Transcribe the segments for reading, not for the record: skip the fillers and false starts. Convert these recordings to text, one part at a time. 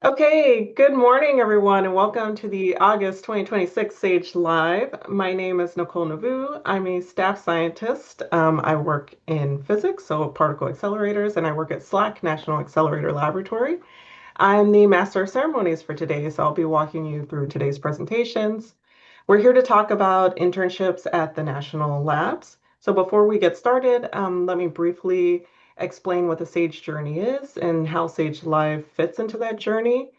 Okay, good morning, everyone, and welcome to the August 2026 Sage Live. My name is Nicole Navu. I'm a staff scientist. I work in physics, so particle accelerators, and I work at SLAC National Accelerator Laboratory. I'm the Master of Ceremonies for today, so I'll be walking you through today's presentations. We're here to talk about internships at the national labs. So before we get started, let me briefly explain what the SAGE journey is and how SAGE Live fits into that journey.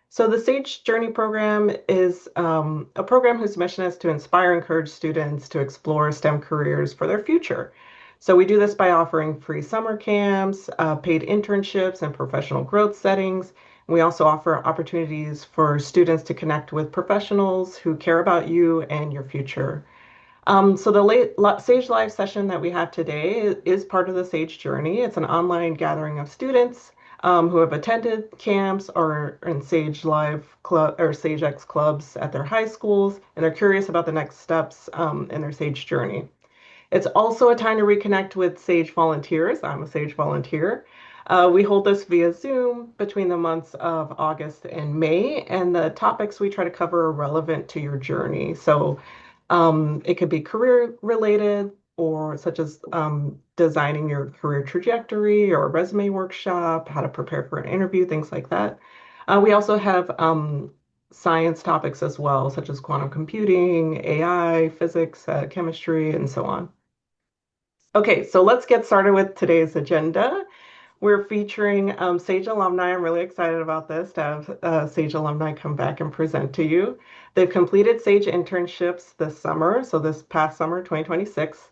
So the SAGE Journey program is a program whose mission is to inspire and encourage students to explore STEM careers for their future. So we do this by offering free summer camps, paid internships, and professional growth settings. We also offer opportunities for students to connect with professionals who care about you and your future. So the Sage Live session that we have today is part of the Sage Journey. It's an online gathering of students who have attended camps or in Sage Live club or Sage X clubs at their high schools, and they're curious about the next steps in their Sage journey. It's also a time to reconnect with Sage volunteers. I'm a Sage volunteer. We hold this via Zoom between the months of August and May, and the topics we try to cover are relevant to your journey. So it could be career related or such as designing your career trajectory or a resume workshop, how to prepare for an interview, things like that. We also have science topics as well, such as quantum computing, AI, physics, chemistry, and so on. Okay, so let's get started with today's agenda. We're featuring Sage alumni. I'm really excited about this to have Sage alumni come back and present to you. They've completed Sage internships this summer, so this past summer, 2026.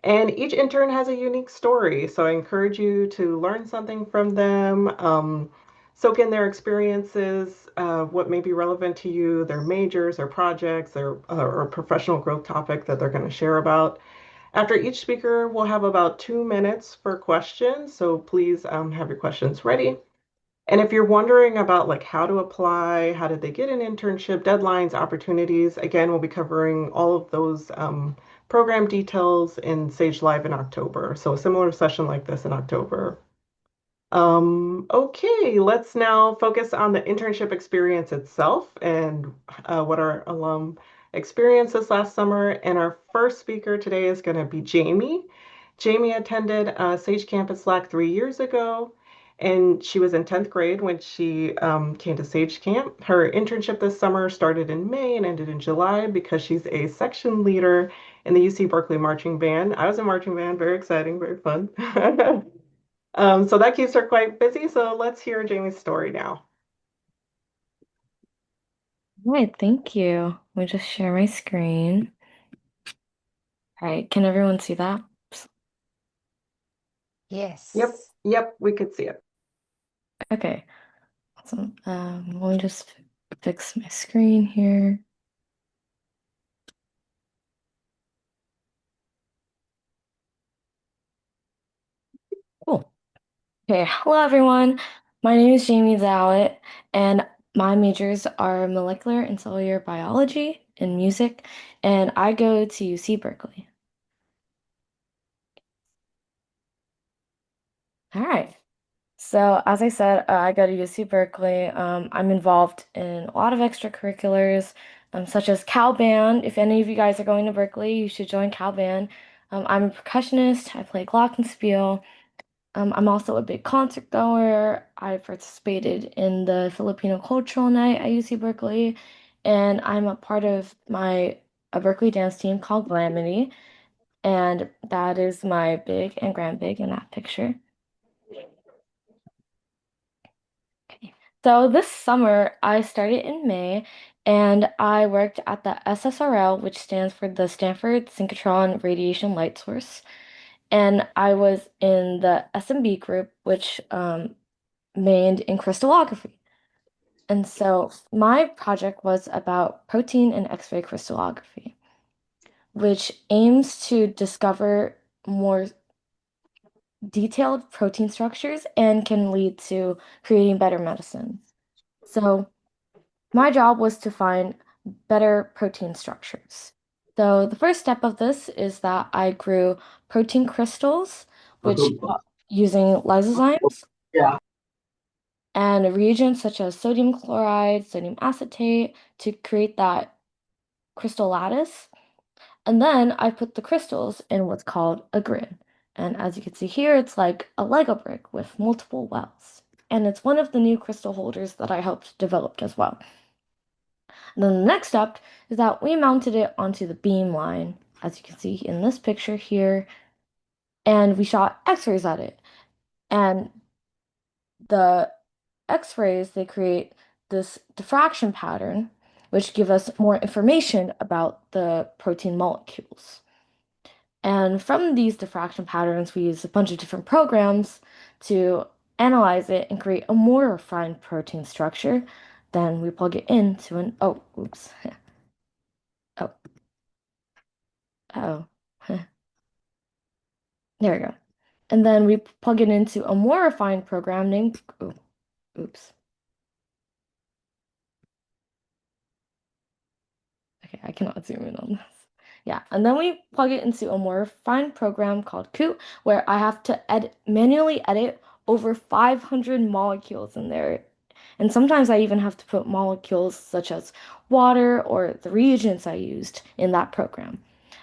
And each intern has a unique story. So I encourage you to learn something from them, soak in their experiences, what may be relevant to you, their majors, their projects, or professional growth topic that they're going to share about. After each speaker, we'll have about 2 minutes for questions, so please have your questions ready. And if you're wondering about like how to apply, how did they get an internship, deadlines, opportunities, again, we'll be covering all of those program details in Sage Live in October. So a similar session like this in October. Okay, let's now focus on the internship experience itself and what our alum experienced this last summer. And our first speaker today is going to be Jamie. Jamie attended Sage Campus Slack 3 years ago, and she was in 10th grade when she came to Sage Camp. Her internship this summer started in May and ended in July because she's a section leader in the UC Berkeley marching band. I was in marching band, very exciting, very fun. So that keeps her quite busy. So let's hear Jamie's story now. All right, thank you. Let me just share my screen. All right, can everyone see that? Yep, Yes. yep, we could see it. Okay, awesome. Let me just fix my screen here. Cool. Okay, hello everyone. My name is Jamie Zowett, and my majors are molecular and cellular biology and music, and I go to UC Berkeley. All right. So, as I said, I go to UC Berkeley. I'm involved in a lot of extracurriculars, such as Cal Band. If any of you guys are going to Berkeley, you should join Cal Band. I'm a percussionist. I play glockenspiel. I'm also a big concert goer. I participated in the Filipino Cultural Night at UC Berkeley, and I'm a part of a Berkeley dance team called Glamity, and that is my big and grand big in that picture. Okay. So this summer, I started in May and I worked at the SSRL, which stands for the Stanford Synchrotron Radiation Light Source. And I was in the SMB group, which mained in crystallography. And so my project was about protein and X-ray crystallography, which aims to discover more detailed protein structures and can lead to creating better medicines. So my job was to find better protein structures. So the first step of this is that I grew protein crystals, which using lysozymes. and reagents such as sodium chloride, sodium acetate to create that crystal lattice. And then I put the crystals in what's called a grid. And as you can see here, it's like a Lego brick with multiple wells. And it's one of the new crystal holders that I helped develop as well. And then the next step is that we mounted it onto the beam line, as you can see in this picture here, and we shot X-rays at it. And the X-rays, they create this diffraction pattern, which give us more information about the protein molecules. And from these diffraction patterns, we use a bunch of different programs to analyze it and create a more refined protein structure. Then we plug it into an, oh, oops. Oh, oh. There we go. And then we plug it into a more refined program named, oh, oops. Okay, I cannot zoom in on this. Yeah, and then we plug it into a more refined program called Coot, where I have to manually edit over 500 molecules in there. And sometimes I even have to put molecules such as water or the reagents I used in that program.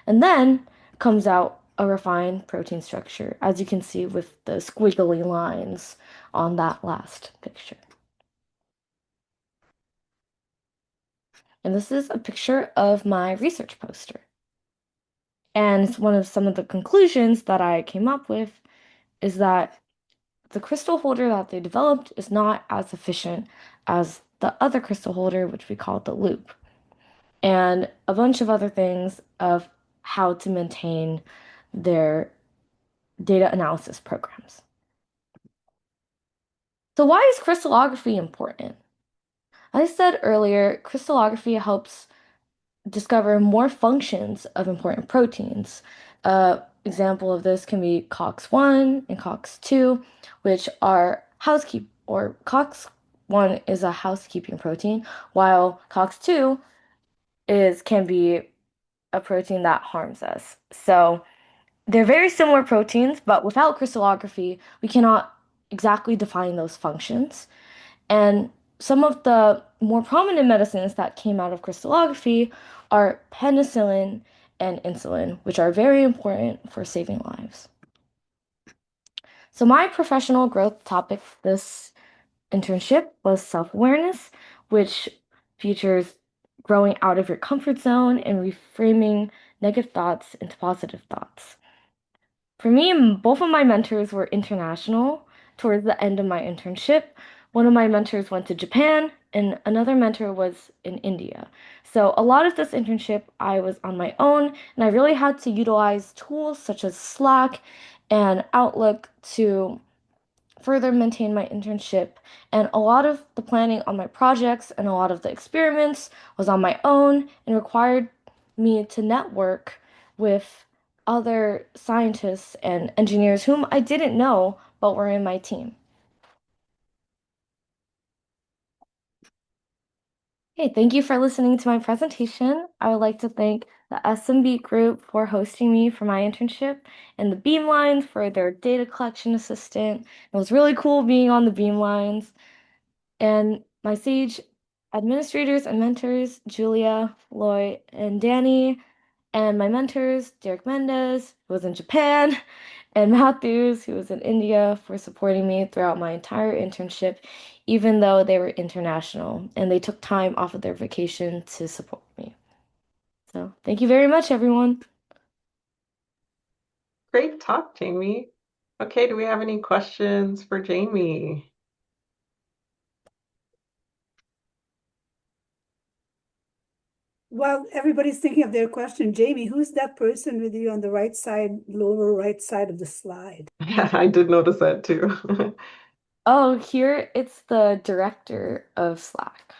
And then comes out a refined protein structure, as you can see with the squiggly lines on that last picture. And this is a picture of my research poster. And it's one of some of the conclusions that I came up with is that the crystal holder that they developed is not as efficient as the other crystal holder, which we call the loop, and a bunch of other things of how to maintain their data analysis programs. So why is crystallography important? As I said earlier, crystallography helps discover more functions of important proteins. Example of this can be COX-1 and COX-2, which are COX-1 is a housekeeping protein, while COX-2 can be a protein that harms us. So they're very similar proteins, but without crystallography, we cannot exactly define those functions. And some of the more prominent medicines that came out of crystallography are penicillin and insulin, which are very important for saving lives. So my professional growth topic this internship was self-awareness, which features growing out of your comfort zone and reframing negative thoughts into positive thoughts. For me, both of my mentors were international towards the end of my internship. One of my mentors went to Japan, and another mentor was in India. So, a lot of this internship, I was on my own, and I really had to utilize tools such as Slack and Outlook to further maintain my internship. And a lot of the planning on my projects and a lot of the experiments was on my own and required me to network with other scientists and engineers whom I didn't know but were in my team. Hey, thank you for listening to my presentation. I would like to thank the SMB group for hosting me for my internship and the Beamlines for their data collection assistant. It was really cool being on the Beamlines. And my Sage administrators and mentors, Julia, Lloyd, and Danny, and my mentors, Derek Mendez, who was in Japan, and Matthews, who was in India, for supporting me throughout my entire internship, even though they were international and they took time off of their vacation to support me. So thank you very much, everyone. Great talk, Jamie. Okay, do we have any questions for Jamie? While everybody's thinking of their question, Jamie, who's that person with you on the right side, lower right side of the slide? Yeah, I did notice that too. Oh, here it's the director of Slack.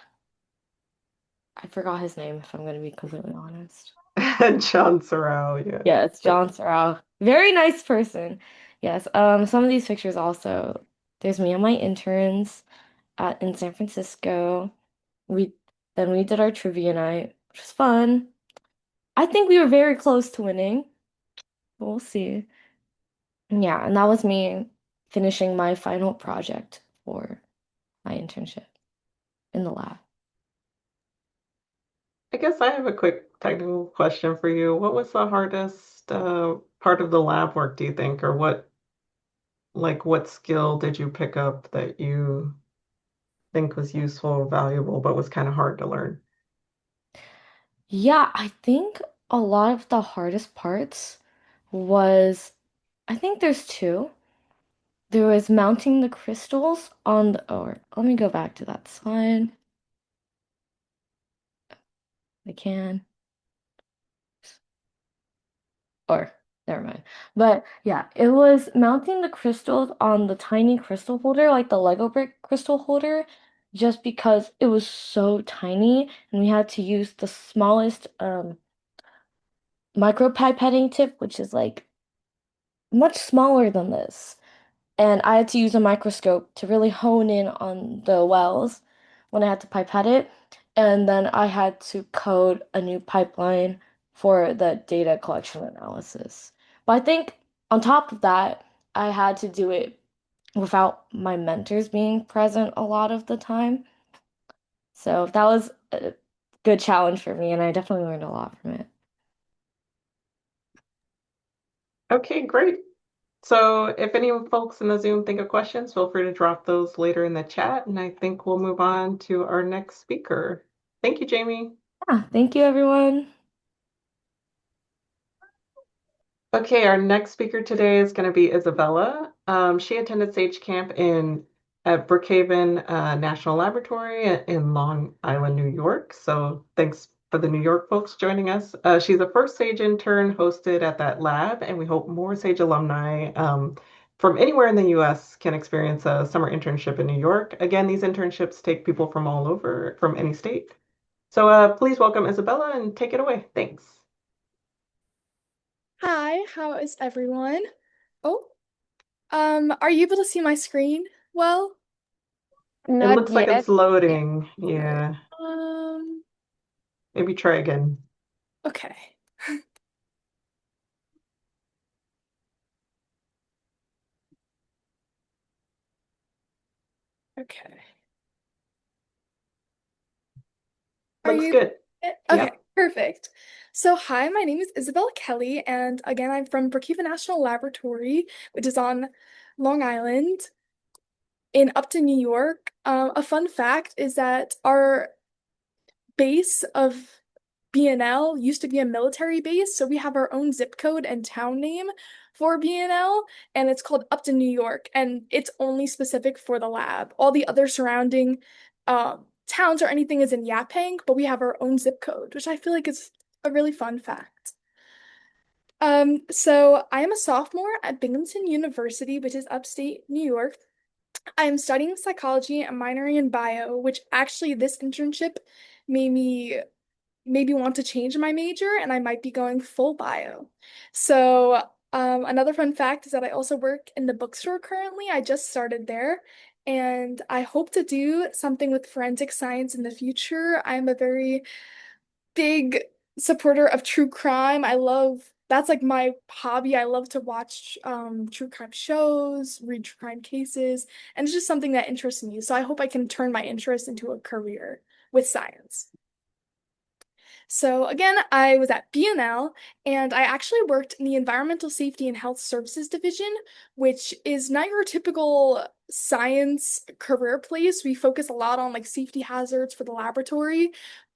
I forgot his name, if I'm going to be completely honest. John Sorrell, yeah. Yeah, it's Yep. John Sorrell. Very nice person. Yes. Some of these pictures also, there's me and my interns in San Francisco. We we did our trivia night, which was fun. I think we were very close to winning, but we'll see. Yeah, and that was me finishing my final project for. my internship in the lab. I guess I have a quick technical question for you. What was the hardest part of the lab work, do you think, or what skill did you pick up that you think was useful or valuable, but was kind of hard to learn? Yeah, I think a lot of the hardest parts was, I think there's two. There was mounting the crystals on the, or let me go back to that slide. I can. Or never mind. But yeah, it was mounting the crystals on the tiny crystal holder, like the Lego brick crystal holder, just because it was so tiny and we had to use the smallest micropipetting tip, which is like much smaller than this. And I had to use a microscope to really hone in on the wells when I had to pipette it. And then I had to code a new pipeline for the data collection analysis. But I think on top of that, I had to do it without my mentors being present a lot of the time. So that was a good challenge for me, and I definitely learned a lot from it. Okay, great. So if any folks in the Zoom think of questions, feel free to drop those later in the chat, and I think we'll move on to our next speaker. Thank you, Jamie. Yeah, thank you, everyone. Okay, our next speaker today is going to be Isabella. She attended Sage Camp at Brookhaven National Laboratory in Long Island, New York. So thanks for the New York folks joining us. She's the first Sage intern hosted at that lab, and we hope more Sage alumni from anywhere in the U.S. can experience a summer internship in New York. Again, these internships take people from all over, from any state. So please welcome Isabella and take it away. Thanks. Hi, how is everyone? Oh, are you able to see my screen well? It Not looks like yet. it's loading. Yeah. Um, Maybe try again. okay. Okay. Are Looks you good. okay, Yep. perfect. So hi, my name is Isabella Kelly, and again, I'm from Brookhaven National Laboratory, which is on Long Island in Upton, New York. A fun fact is that our base of BNL used to be a military base, so we have our own zip code and town name for BNL, and it's called Upton, New York, and it's only specific for the lab. All the other surrounding towns or anything is in Yaphank, but we have our own zip code, which I feel like is a really fun fact. So I am a sophomore at Binghamton University, which is upstate New York. I am studying psychology and minoring in bio, which actually this internship made me maybe want to change my major and I might be going full bio. So, another fun fact is that I also work in the bookstore currently. I just started there and I hope to do something with forensic science in the future. I'm a very big supporter of true crime. That's like my hobby. I love to watch true crime shows, read true crime cases, and it's just something that interests me. So I hope I can turn my interest into a career with science. So again, I was at BNL and I actually worked in the Environmental Safety and Health Services Division, which is not your typical science career place. We focus a lot on like safety hazards for the laboratory,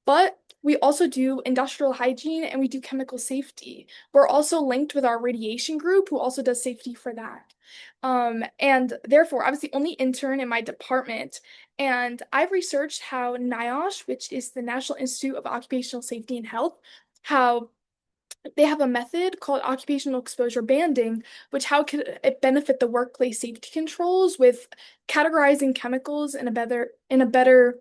but we also do industrial hygiene and we do chemical safety. We're also linked with our radiation group, who also does safety for that. And therefore, I was the only intern in my department, and I've researched how NIOSH, which is the National Institute of Occupational Safety and Health, how they have a method called occupational exposure banding, which how could it benefit the workplace safety controls with categorizing chemicals in a better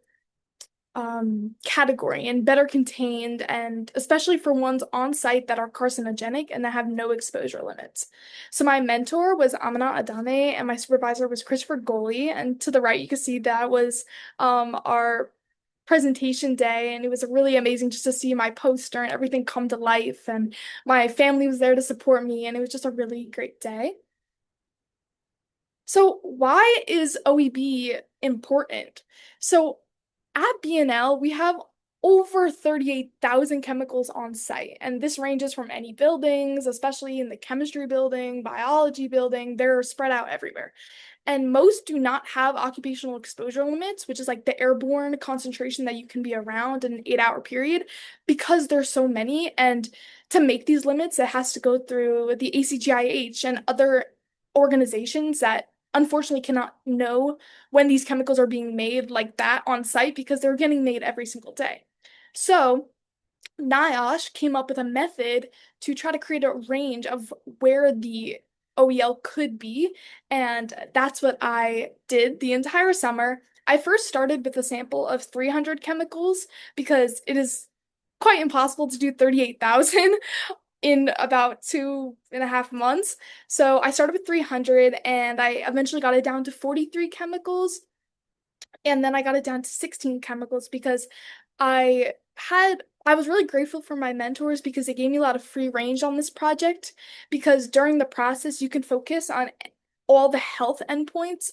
category and better contained, and especially for ones on site that are carcinogenic and that have no exposure limits. So my mentor was Amina Adame and my supervisor was Christopher Goley. And to the right, you can see that was our presentation day, and it was really amazing just to see my poster and everything come to life. And my family was there to support me, and it was just a really great day. So why is OEB important? So at BNL, we have over 38,000 chemicals on site, and this ranges from any buildings, especially in the chemistry building, biology building, they're spread out everywhere. And most do not have occupational exposure limits, which is like the airborne concentration that you can be around in an 8-hour period, because there's so many. And to make these limits, it has to go through the ACGIH and other organizations that unfortunately cannot know when these chemicals are being made like that on site because they're getting made every single day. So NIOSH came up with a method to try to create a range of where the OEL could be, and that's what I did the entire summer. I first started with a sample of 300 chemicals because it is quite impossible to do 38,000 in about 2.5 months. So I started with 300 and I eventually got it down to 43 chemicals. And then I got it down to 16 chemicals because I was really grateful for my mentors because they gave me a lot of free range on this project because during the process you can focus on all the health endpoints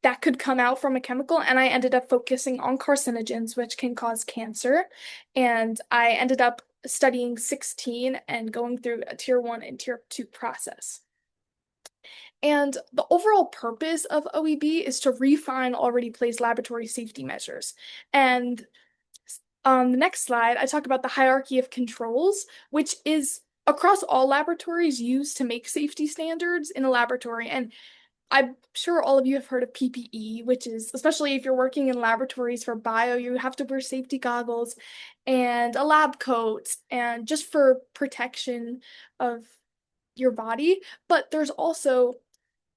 that could come out from a chemical, and I ended up focusing on carcinogens which can cause cancer, and I ended up studying 16 and going through a tier 1 and tier 2 process. And the overall purpose of OEB is to refine already placed laboratory safety measures. And on the next slide, I talk about the hierarchy of controls, which is across all laboratories used to make safety standards in a laboratory. And I'm sure all of you have heard of PPE, which is, especially if you're working in laboratories for bio, you have to wear safety goggles and a lab coat, and just for protection of your body. But there's also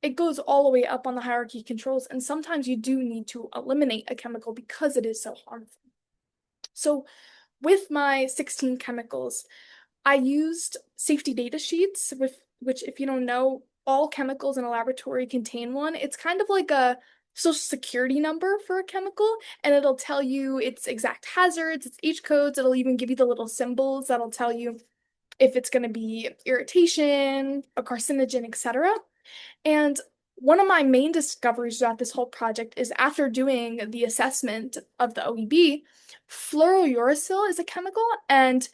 it goes all the way up on the hierarchy controls, and sometimes you do need to eliminate a chemical because it is so harmful. So with my 16 chemicals, I used safety data sheets, with which, if you don't know, all chemicals in a laboratory contain one. It's kind of like a social security number for a chemical, and it'll tell you its exact hazards, its H codes. It'll even give you the little symbols that'll tell you if it's going to be irritation, a carcinogen, etc. And one of my main discoveries throughout this whole project is after doing the assessment of the OEB, fluorouracil is a chemical and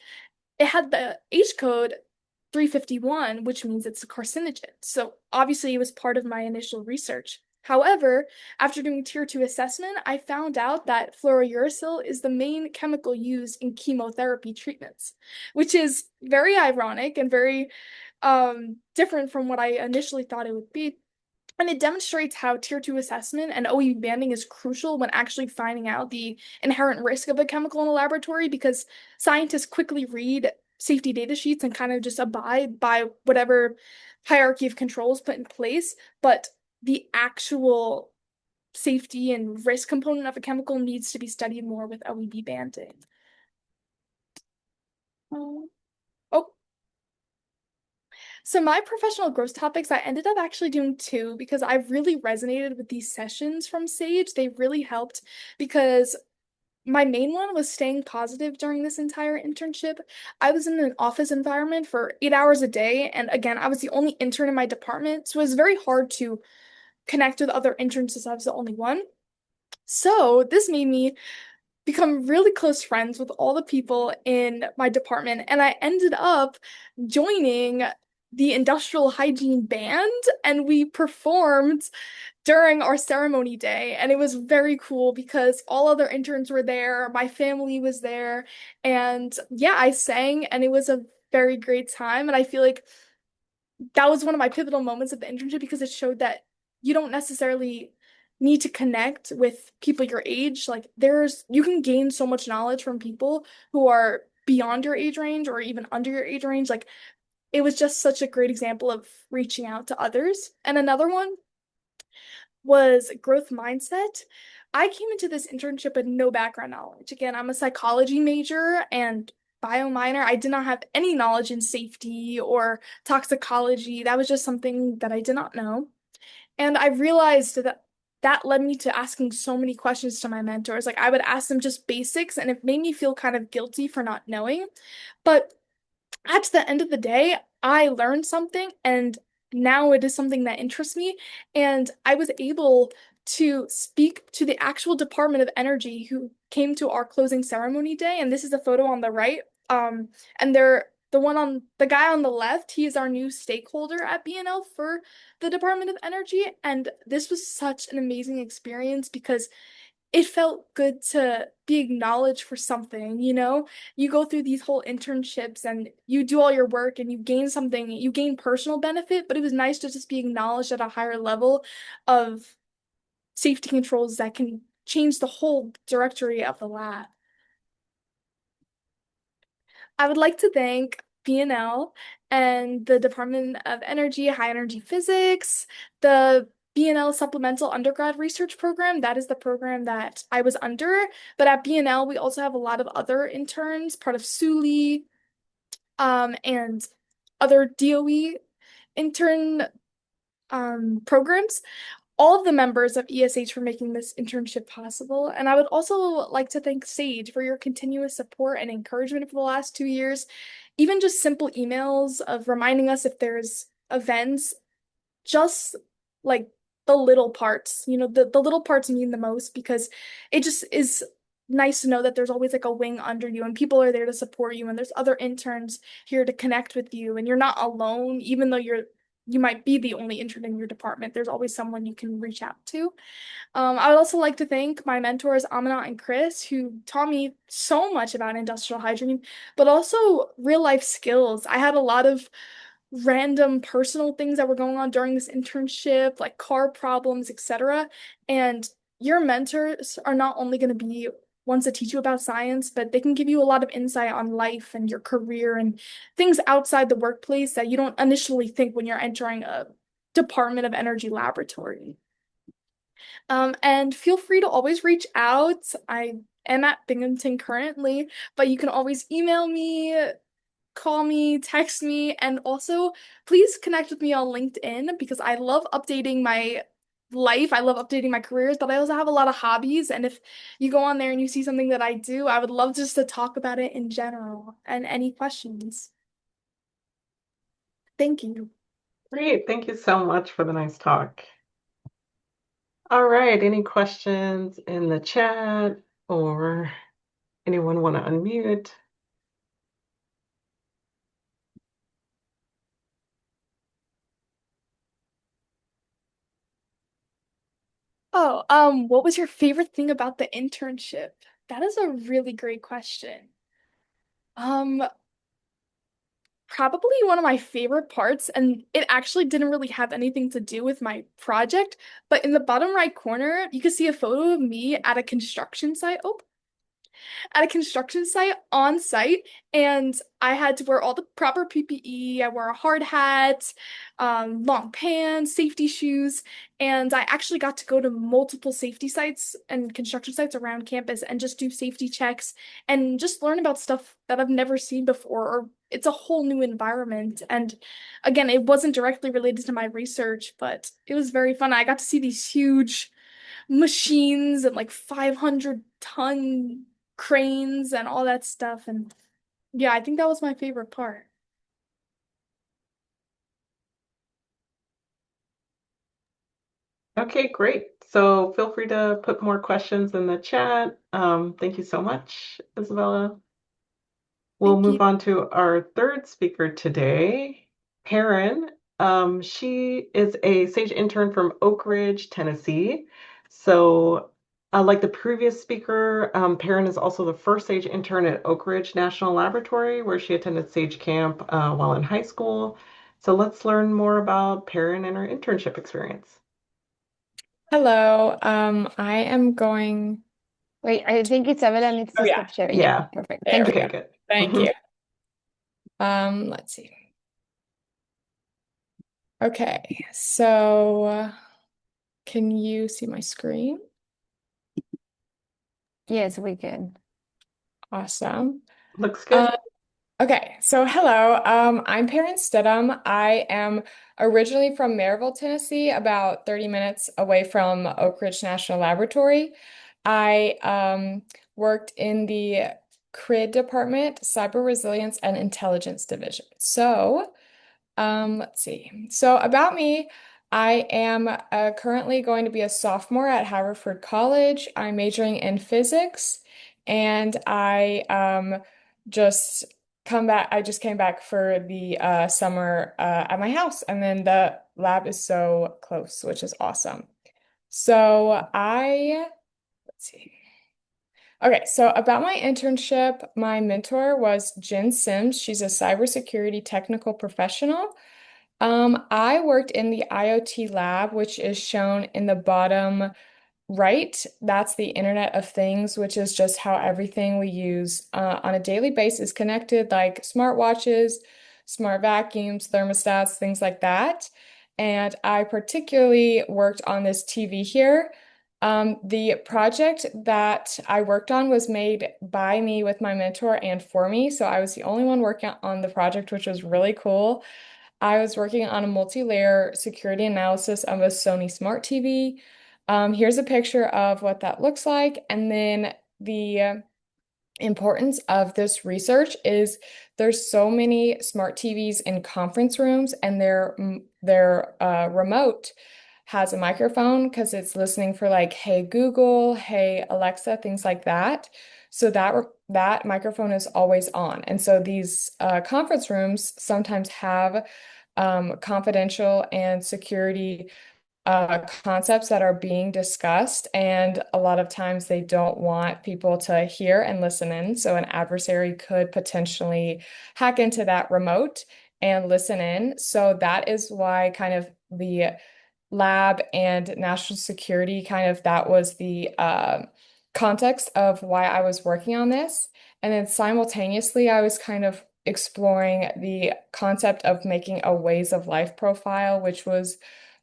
it had the H code 351, which means it's a carcinogen. So obviously it was part of my initial research. However, after doing tier 2 assessment, I found out that fluorouracil is the main chemical used in chemotherapy treatments, which is very ironic and very different from what I initially thought it would be. And it demonstrates how tier 2 assessment and OE banding is crucial when actually finding out the inherent risk of a chemical in a laboratory, because scientists quickly read safety data sheets and kind of just abide by whatever hierarchy of controls put in place. But the actual safety and risk component of a chemical needs to be studied more with OEB banding. Oh. So my professional growth topics, I ended up actually doing two because I really resonated with these sessions from Sage. They really helped because my main one was staying positive during this entire internship. I was in an office environment for 8 hours a day, and again, I was the only intern in my department, so it was very hard to connect with other interns since I was the only one. So this made me become really close friends with all the people in my department, and I ended up joining the industrial hygiene band, and we performed during our ceremony day, and it was very cool because all other interns were there, my family was there, and yeah, I sang and it was a very great time. And I feel like that was one of my pivotal moments of the internship because it showed that you don't necessarily need to connect with people your age. Like you can gain so much knowledge from people who are beyond your age range or even under your age range. Like it was just such a great example of reaching out to others. And another one was growth mindset. I came into this internship with no background knowledge. Again, I'm a psychology major and bio minor. I did not have any knowledge in safety or toxicology. That was just something that I did not know. And I realized that that led me to asking so many questions to my mentors. Like I would ask them just basics, and it made me feel kind of guilty for not knowing. But at the end of the day, I learned something, and now it is something that interests me. And I was able to speak to the actual Department of Energy who came to our closing ceremony day. And this is a photo on the right. And the guy on the left, he is our new stakeholder at BNL for the Department of Energy. And this was such an amazing experience because it felt good to be acknowledged for something, you know? You go through these whole internships and you do all your work and you gain something, you gain personal benefit, but it was nice to just be acknowledged at a higher level of safety controls that can change the whole directory of the lab. I would like to thank BNL and the Department of Energy, High Energy Physics, the BNL Supplemental Undergrad Research Program. That is the program that I was under. But at BNL, we also have a lot of other interns, part of SULI, and other DOE intern programs. All of the members of ESH for making this internship possible. And I would also like to thank Sage for your continuous support and encouragement for the last 2 years. Even just simple emails of reminding us if there's events, just like the little parts, the little parts mean the most because it just is nice to know that there's always like a wing under you and people are there to support you and there's other interns here to connect with you and you're not alone, even though you might be the only intern in your department. There's always someone you can reach out to. I would also like to thank my mentors, Aminat and Chris, who taught me so much about industrial hygiene, but also real life skills. I had a lot of random personal things that were going on during this internship, like car problems, etc. And your mentors are not only going to be ones that teach you about science, but they can give you a lot of insight on life and your career and things outside the workplace that you don't initially think when you're entering a Department of Energy laboratory. And feel free to always reach out. I am at Binghamton currently, but you can always email me, call me, text me, and also please connect with me on LinkedIn because I love updating my life. I love updating my careers, but I also have a lot of hobbies. And if you go on there and you see something that I do, I would love just to talk about it in general and any questions. Thank you. Great. Thank you so much for the nice talk. All right. Any questions in the chat or anyone want to unmute? Oh, what was your favorite thing about the internship? That is a really great question. Um, Probably one of my favorite parts, and it actually didn't really have anything to do with my project, but in the bottom right corner, you can see a photo of me at a construction site. Oh, at a construction site on site, and I had to wear all the proper PPE. I wore a hard hat, long pants, safety shoes, and I actually got to go to multiple safety sites and construction sites around campus and just do safety checks and just learn about stuff that I've never seen before, or it's a whole new environment. And again, it wasn't directly related to my research, but it was very fun. I got to see these huge machines and like 500-ton cranes and all that stuff. And yeah, I think that was my favorite part. Okay, great. So feel free to put more questions in the chat. Thank you so much, Isabella. We'll Thank you. move on to our third speaker today, Perrin. She is a Sage intern from Oak Ridge, Tennessee. So, like the previous speaker, Perrin is also the first Sage intern at Oak Ridge National Laboratory, where she attended Sage Camp while in high school. So let's learn more about Perrin and her internship experience. Hello. I am going. Wait, I think Isabella needs Oh to yeah, stop sharing. Yeah. Perfect. there Thank we you. go. Okay, good. Thank you. Let's see. Okay, so can you see my screen? Yes, we can. Awesome. Looks good. Okay, so hello. I'm Perrin Stidham. I am originally from Maryville, Tennessee, about 30 minutes away from Oak Ridge National Laboratory. I worked in the CRID department, Cyber Resilience and Intelligence Division. So Let's see. So about me, I am currently going to be a sophomore at Haverford College. I'm majoring in physics, and I just I just came back for the summer at my house, and then the lab is so close, which is awesome. So let's see. Okay, so about my internship, my mentor was Jen Sims. She's a cybersecurity technical professional. I worked in the IoT lab, which is shown in the bottom right. That's the Internet of Things, which is just how everything we use on a daily basis is connected, like smartwatches, smart vacuums, thermostats, things like that. And I particularly worked on this TV here. The project that I worked on was made by me with my mentor and for me. So I was the only one working on the project, which was really cool. I was working on a multi-layer security analysis of a Sony Smart TV. Here's a picture of what that looks like. And then the importance of this research is there's so many smart TVs in conference rooms, and their remote has a microphone because it's listening for like, hey Google, hey Alexa, things like that. So that microphone is always on. And so these conference rooms sometimes have confidential and security concepts that are being discussed, and a lot of times they don't want people to hear and listen in. So an adversary could potentially hack into that remote and listen in. So that is why kind of the lab and national security kind of that was the context of why I was working on this. And then simultaneously, I was kind of exploring the concept of making a ways of life profile, which was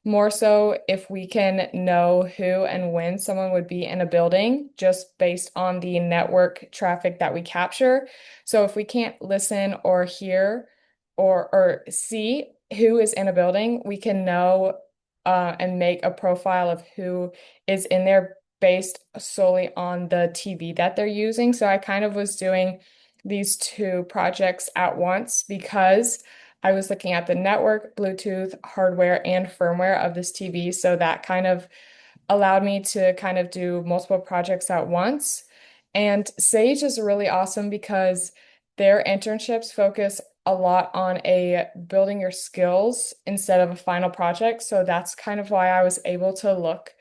more so if we can know who and when someone would be in a building just based on the network traffic that we capture. So if we can't listen or hear or see who is in a building, we can know and make a profile of who is in there based solely on the TV that they're using. So I kind of was doing these two projects at once because I was looking at the network, Bluetooth, hardware, and firmware of this TV. So that kind of allowed me to kind of do multiple projects at once. And Sage is really awesome because their internships focus a lot on a building your skills instead of a final project. So that's kind of why I was able to look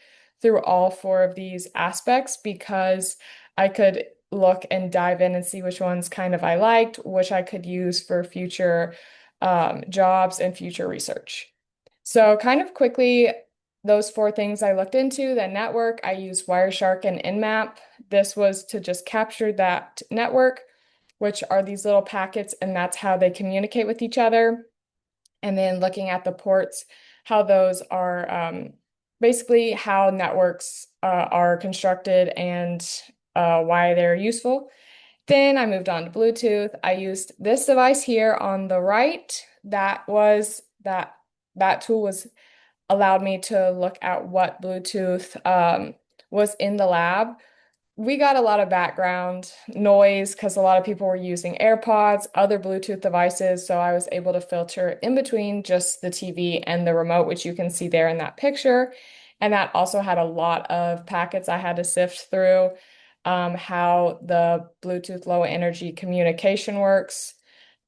through all four of these aspects because I could look and dive in and see which ones kind of I liked, which I could use for future jobs and future research. So kind of quickly, those four things I looked into, the network, I used Wireshark and Nmap. This was to just capture that network, which are these little packets, and that's how they communicate with each other. And then looking at the ports, how those are basically how networks are constructed and why they're useful. Then I moved on to Bluetooth. I used this device here on the right. That tool was allowed me to look at what Bluetooth was in the lab. We got a lot of background noise because a lot of people were using AirPods, other Bluetooth devices. So I was able to filter in between just the TV and the remote, which you can see there in that picture. And that also had a lot of packets I had to sift through, how the Bluetooth low energy communication works.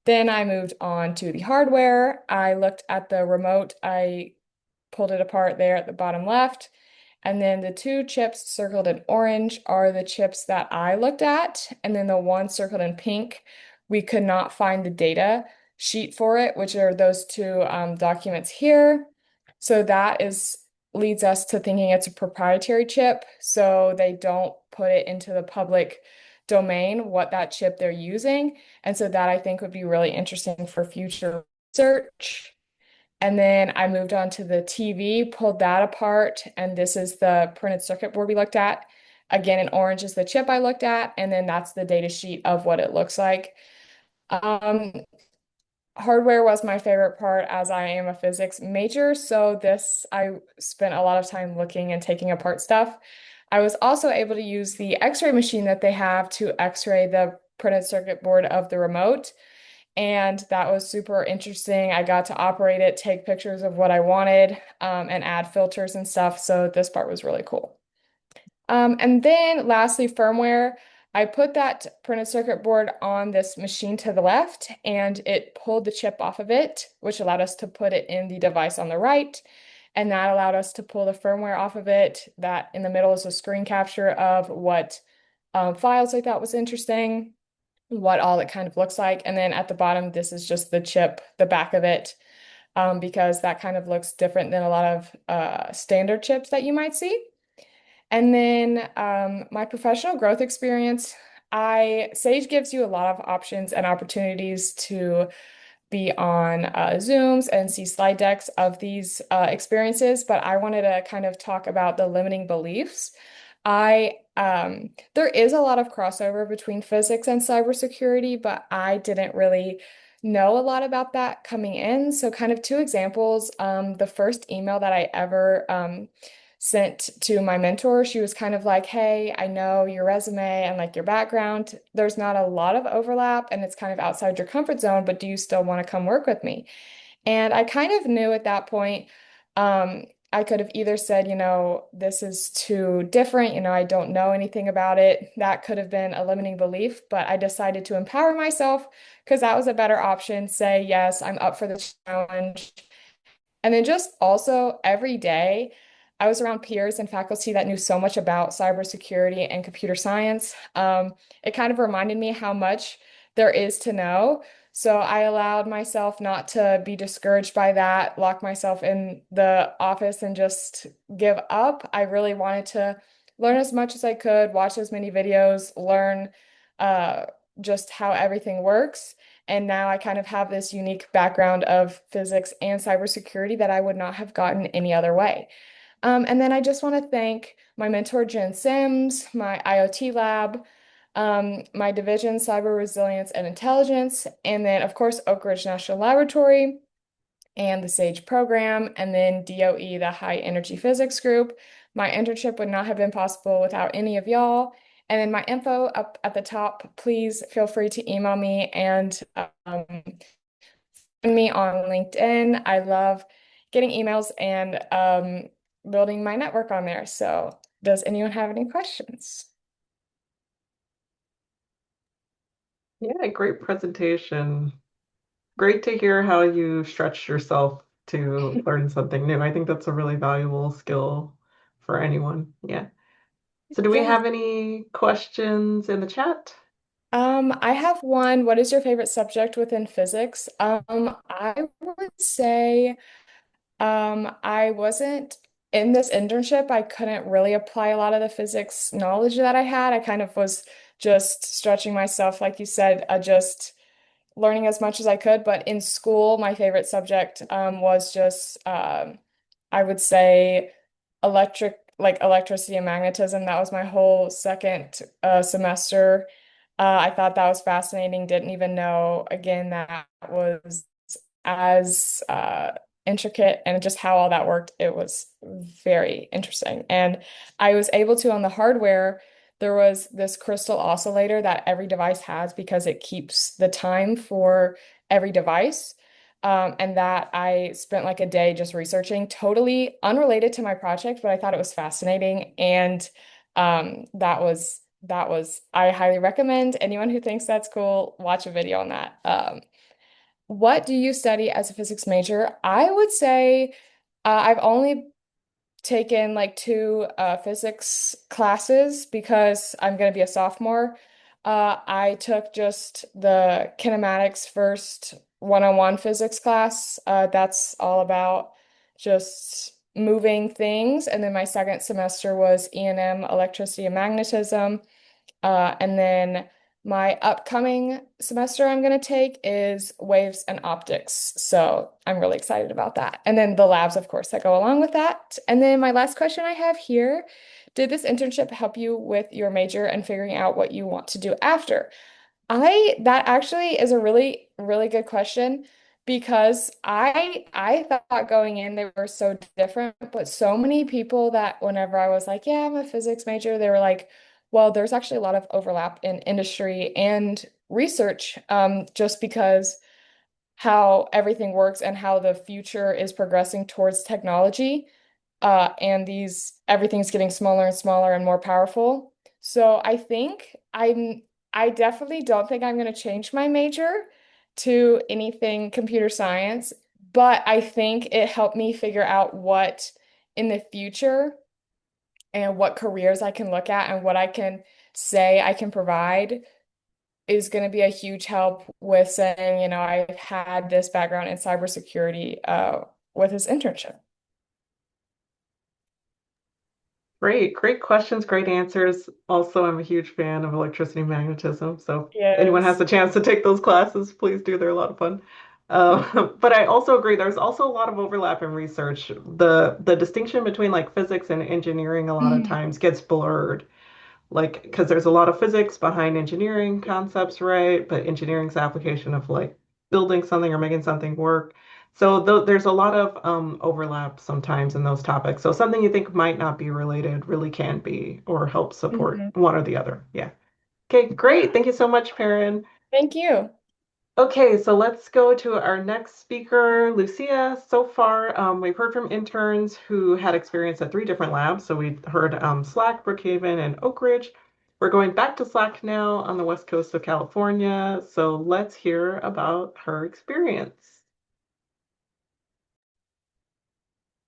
Then I moved on to the hardware. I looked at the remote. I pulled it apart there at the bottom left. And then the two chips circled in orange are the chips that I looked at. And then the one circled in pink, we could not find the data sheet for it, which are those two documents here. So that is leads us to thinking it's a proprietary chip. So they don't put it into the public domain, what that chip they're using. And so that I think would be really interesting for future research. And then I moved on to the TV, pulled that apart, and this is the printed circuit board we looked at. Again, in orange is the chip I looked at, and then that's the data sheet of what it looks like. Um, Hardware was my favorite part as I am a physics major, so this I spent a lot of time looking and taking apart stuff. I was also able to use the X-ray machine that they have to X-ray the printed circuit board of the remote. And that was super interesting. I got to operate it, take pictures of what I wanted, and add filters and stuff. So this part was really cool. And then lastly, firmware. I put that printed circuit board on this machine to the left, and it pulled the chip off of it, which allowed us to put it in the device on the right. And that allowed us to pull the firmware off of it. That in the middle is a screen capture of what files I thought was interesting, what all it kind of looks like. And then at the bottom, this is just the chip, the back of it, because that kind of looks different than a lot of standard chips that you might see. And then my professional growth experience, Sage gives you a lot of options and opportunities to be on Zooms and see slide decks of these experiences, but I wanted to kind of talk about the limiting beliefs. There is a lot of crossover between physics and cybersecurity, but I didn't really know a lot about that coming in. So kind of two examples. The first email that I ever sent to my mentor, she was kind of like, hey, I know your resume and like your background. There's not a lot of overlap and it's kind of outside your comfort zone, but do you still want to come work with me? And I kind of knew at that point, I could have either said, this is too different, I don't know anything about it. That could have been a limiting belief, but I decided to empower myself because that was a better option. Say, yes, I'm up for the challenge. And then just also every day, I was around peers and faculty that knew so much about cybersecurity and computer science. It kind of reminded me how much there is to know. So I allowed myself not to be discouraged by that, lock myself in the office and just give up. I really wanted to learn as much as I could, watch as many videos, learn uh, just how everything works. And now I kind of have this unique background of physics and cybersecurity that I would not have gotten any other way. And then I just want to thank my mentor, Jen Sims, my IoT lab, my division, Cyber Resilience and Intelligence, and then, of course, Oak Ridge National Laboratory and the SAGE program, and then DOE, the High Energy Physics Group. My internship would not have been possible without any of y'all. And then my info up at the top, please feel free to email me and find me on LinkedIn. I love getting emails and building my network on there. So does anyone have any questions? Yeah, great presentation. Great to hear how you stretched yourself to learn something new. I think that's a really valuable skill for anyone. Yeah. So do we Yeah. have any questions in the chat? I have one. What is your favorite subject within physics? I would say I wasn't in this internship. I couldn't really apply a lot of the physics knowledge that I had. I kind of was just stretching myself, like you said, just learning as much as I could. But in school, my favorite subject was just I would say electricity and magnetism. That was my whole second semester. I thought that was fascinating. Didn't even know, again, that was as intricate and just how all that worked. It was very interesting. And I was able to, on the hardware, there was this crystal oscillator that every device has because it keeps the time for every device. And that I spent like a day just researching, totally unrelated to my project, but I thought it was fascinating. And I highly recommend anyone who thinks that's cool, watch a video on that. What do you study as a physics major? I would say I've only taken like two physics classes because I'm going to be a sophomore. I took just the kinematics first one-on-one physics class. That's all about just moving things. And then my second semester was E&M, electricity and magnetism. And then my upcoming semester I'm going to take is waves and optics. So I'm really excited about that. And then the labs, of course, that go along with that. And then my last question I have here, did this internship help you with your major and figuring out what you want to do after? That actually is a really, really good question because I thought going in they were so different, but so many people that whenever I was like, yeah, I'm a physics major, they were like, well, there's actually a lot of overlap in industry and research, just because how everything works and how the future is progressing towards technology. And everything's getting smaller and smaller and more powerful. So I definitely don't think I'm going to change my major to anything computer science, but I think it helped me figure out what in the future and what careers I can look at and what I can say I can provide is going to be a huge help with saying, I've had this background in cybersecurity with this internship. Great questions, great answers. Also, I'm a huge fan of electricity and magnetism. So if anyone has Yes. a chance to take those classes, please do. They're a lot of fun. But I also agree, there's also a lot of overlap in research. The distinction between like physics and engineering a lot of Mhm. times gets blurred. Like, because there's a lot of physics behind engineering concepts, right? But engineering's application of like building something or making something work. So there's a lot of overlap sometimes in those topics. So something you think might not be related really can be or help support Mhm. one or the other. Yeah. Okay, great. Yeah. Thank you so much, Perrin. Thank you. Okay, so let's go to our next speaker, Lucia. So far, we've heard from interns who had experience at 3 different labs. So we heard Slack, Brookhaven, and Oak Ridge. We're going back to Slack now on the west coast of California. So let's hear about her experience.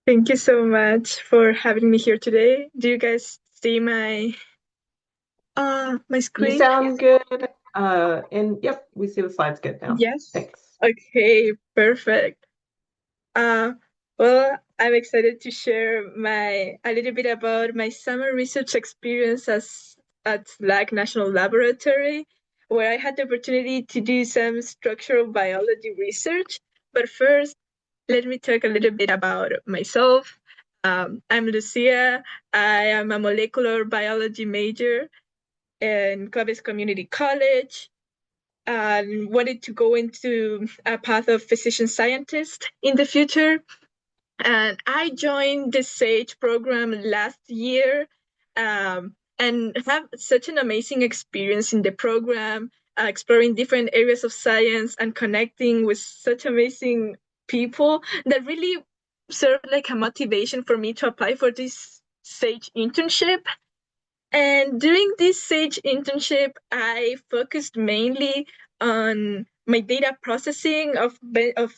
Thank you so much for having me here today. Do you guys see my You screen? sound good. And yep, we see the slides good now. Yes. Thanks. Okay, perfect. Uh, well, I'm excited to share a little bit about my summer research experience at Slack National Laboratory, where I had the opportunity to do some structural biology research. But first, let me talk a little bit about myself. I'm Lucia. I am a molecular biology major in Clovis Community College and wanted to go into a path of physician scientist in the future. And I joined the SAGE program last year and have such an amazing experience in the program, exploring different areas of science and connecting with such amazing people that really served like a motivation for me to apply for this SAGE internship. And during this SAGE internship, I focused mainly on my data processing of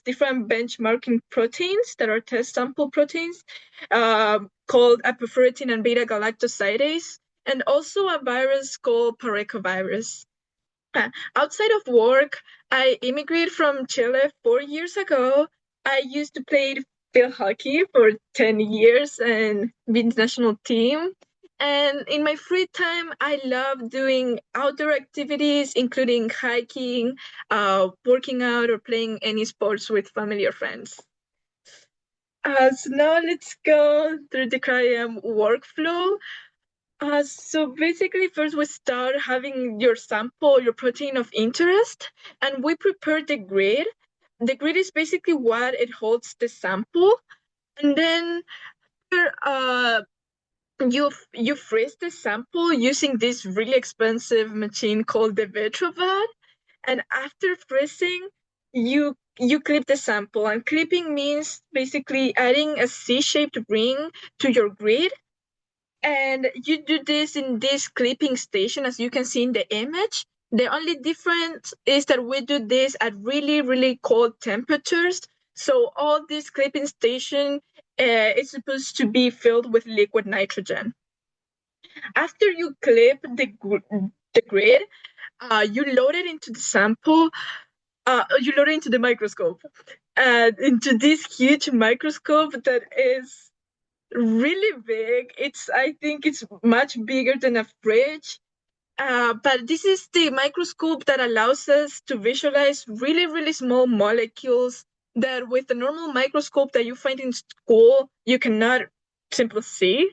different benchmarking proteins that are test sample proteins called apoferritin and beta galactosidase, and also a virus called parechovirus. Outside of work, I immigrated from Chile 4 years ago. I used to play field hockey for 10 years and be in the national team. And in my free time, I love doing outdoor activities, including hiking, working out, or playing any sports with family or friends. So now let's go through the CRIAM workflow. So basically, first we start having your sample, your protein of interest, and we prepare the grid. The grid is basically what it holds the sample, and then uh, you freeze the sample using this really expensive machine called the Vetrovat, and after freezing, you clip the sample, and clipping means basically adding a C-shaped ring to your grid. And you do this in this clipping station, as you can see in the image. The only difference is that we do this at really, really cold temperatures. So all this clipping station is supposed to be filled with liquid nitrogen. After you clip the grid, you load it into the sample. You load it into the microscope, into this huge microscope that is really big. I think it's much bigger than a fridge. But this is the microscope that allows us to visualize really, really small molecules that with the normal microscope that you find in school, you cannot simply see.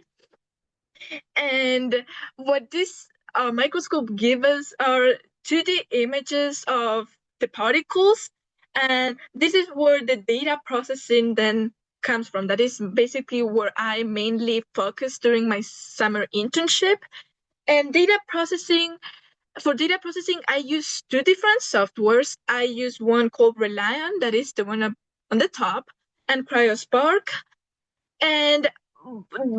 And what this microscope gives us are 2D images of the particles. And this is where the data processing then comes from. That is basically where I mainly focus during my summer internship. And for data processing, I use two different softwares. I use one called Reliant, that is the one up on the top, and CryoSpark. And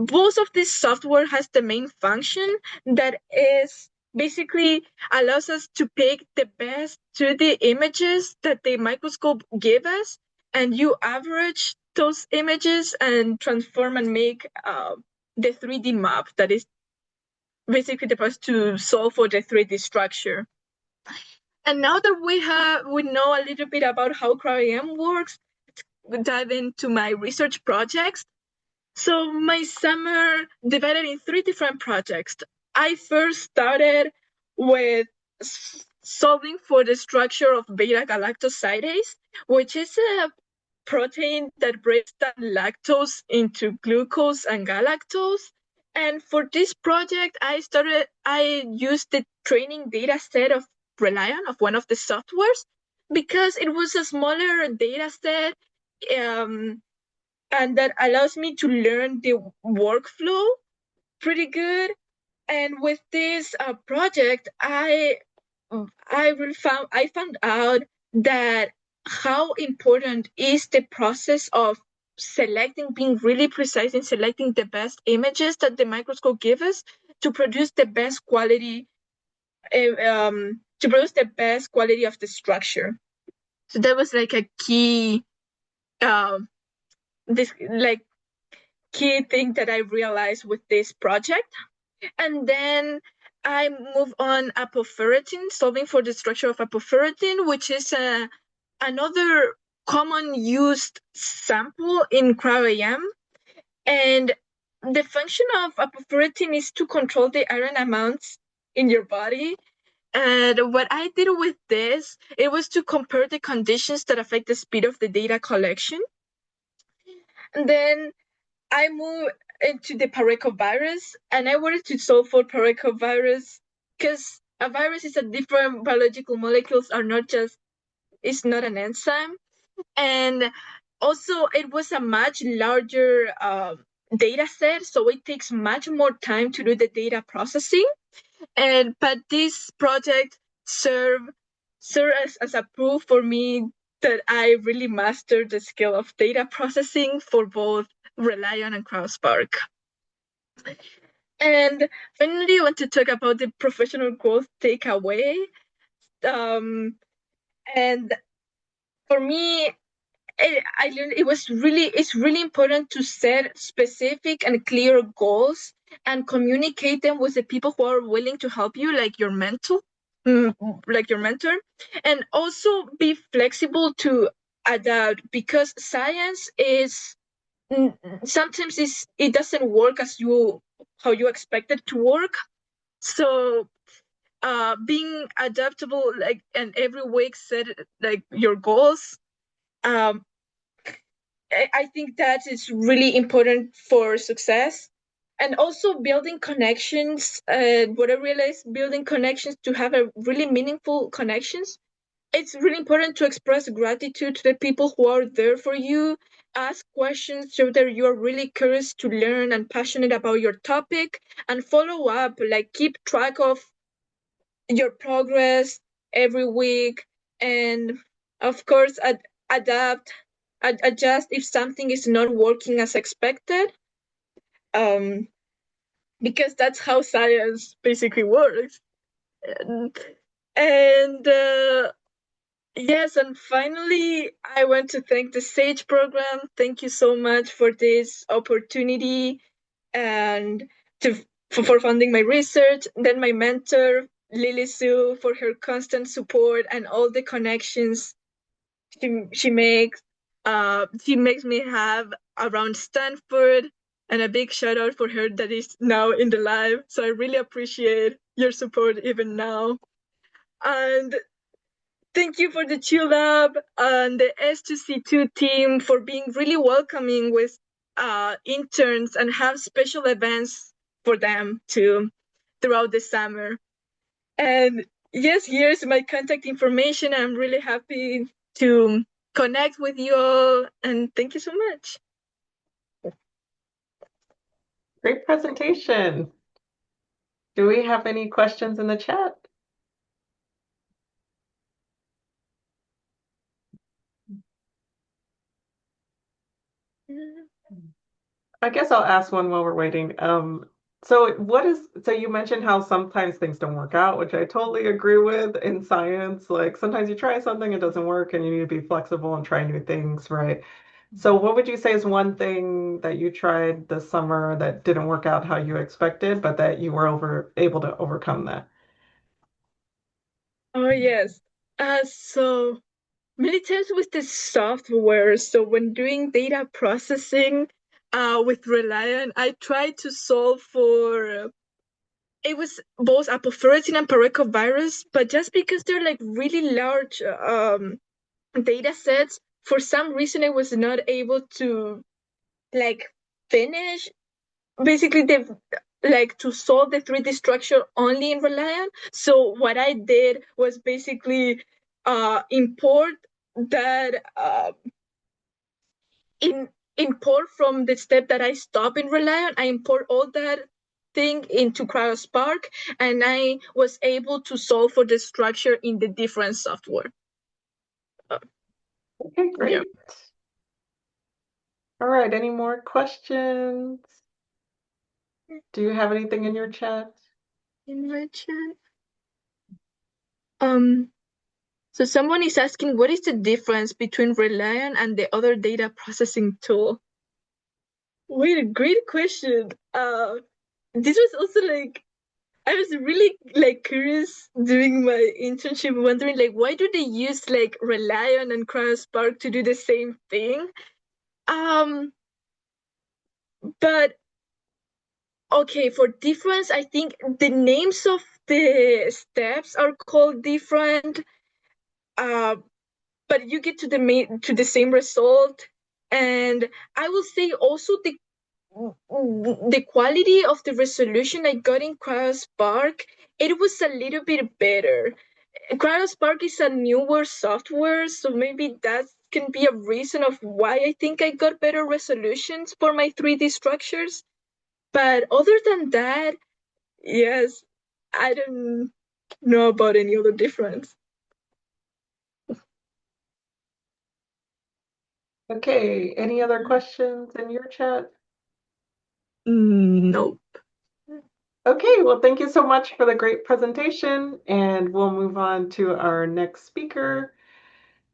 both of this software has the main function that is basically allows us to pick the best 2D images that the microscope give us, and you average those images and transform and make the 3D map that is basically the process to solve for the 3D structure. And now that we know a little bit about how cryo-EM works, let's dive into my research projects. So my summer divided in three different projects. I first started with solving for the structure of beta galactosidase, which is a protein that breaks down lactose into glucose and galactose. And for this project, I used the training data set of Reliant, of one of the softwares, because it was a smaller data set, and that allows me to learn the workflow pretty good. And with this project, I found out that how important is the process of being really precise in selecting the best images that the microscope gives us to produce the best quality, of the structure. So that was like a key, this like key thing that I realized with this project. And then I move on apoferritin, solving for the structure of apoferritin, which is another common used sample in cryo-EM. And the function of apoferritin is to control the iron amounts in your body. And what I did with this, it was to compare the conditions that affect the speed of the data collection. And then I moved into the parechovirus, and I wanted to solve for parechovirus because a virus is a different biological molecules, are not just, it's not an enzyme. And also it was a much larger data set, so it takes much more time to do the data processing. But this project served as a proof for me that I really mastered the skill of data processing for both Reliant and CrowdSpark. And finally, I want to talk about the professional growth takeaway. And for me, I learned it's really important to set specific and clear goals and communicate them with the people who are willing to help you, like your mentor, and also be flexible to adapt, because science is sometimes it doesn't work how you expect it to work. So being adaptable, and every week set like your goals, um, I think that is really important for success. And also building connections. What I realized, building connections to have a really meaningful connections. It's really important to express gratitude to the people who are there for you. Ask questions, show that you are really curious to learn and passionate about your topic, and follow up, like keep track of your progress every week. And of course, adapt, adjust if something is not working as expected. Because that's how science basically works. And yes, and finally, I want to thank the SAGE program. Thank you so much for this opportunity and for funding my research. Then my mentor, Lily Sue, for her constant support and all the connections she makes. She makes me have around Stanford, and a big shout out for her that is now in the live. So I really appreciate your support even now. And thank you for the Chill Lab and the S2C2 team for being really welcoming with interns and have special events for them too throughout the summer. And yes, here's my contact information. I'm really happy to connect with you all, and thank you so much. Great presentation. Do we have any questions in the chat? I guess I'll ask one while we're waiting. So you mentioned how sometimes things don't work out, which I totally agree with in science. Like sometimes you try something, it doesn't work, and you need to be flexible and try new things, right? So what would you say is one thing that you tried this summer that didn't work out how you expected, but that you were able to overcome that? Oh yes. So many times with the software. So when doing data processing, with Reliant, I tried to solve for it was both apoptosis and parechovirus, but just because they're like really large data sets, for some reason I was not able to like finish basically the like to solve the 3D structure only in Reliant. So what I did was basically import that in import from the step that I stop in Reliant. I import all that thing into CryoSpark, and I was able to solve for the structure in the different software. Okay, Yeah. great. All right, any more questions? Do you have anything in your chat? In my chat. So someone is asking, what is the difference between Reliant and the other data processing tool? Wait, a great question. This was also like I was really like curious during my internship, wondering like why do they use like Reliant and CryoSpark to do the same thing? Um, but okay, for difference, I think the names of the steps are called different. Uh, but you get to the same result, and I will say also the quality of the resolution I got in CryoSpark, it was a little bit better. CryoSpark is a newer software, so maybe that can be a reason of why I think I got better resolutions for my 3D structures. But other than that, yes, I don't know about any other difference. Okay, any other questions in your chat? No. Okay, well, thank you so much for the great presentation, and we'll move on to our next speaker.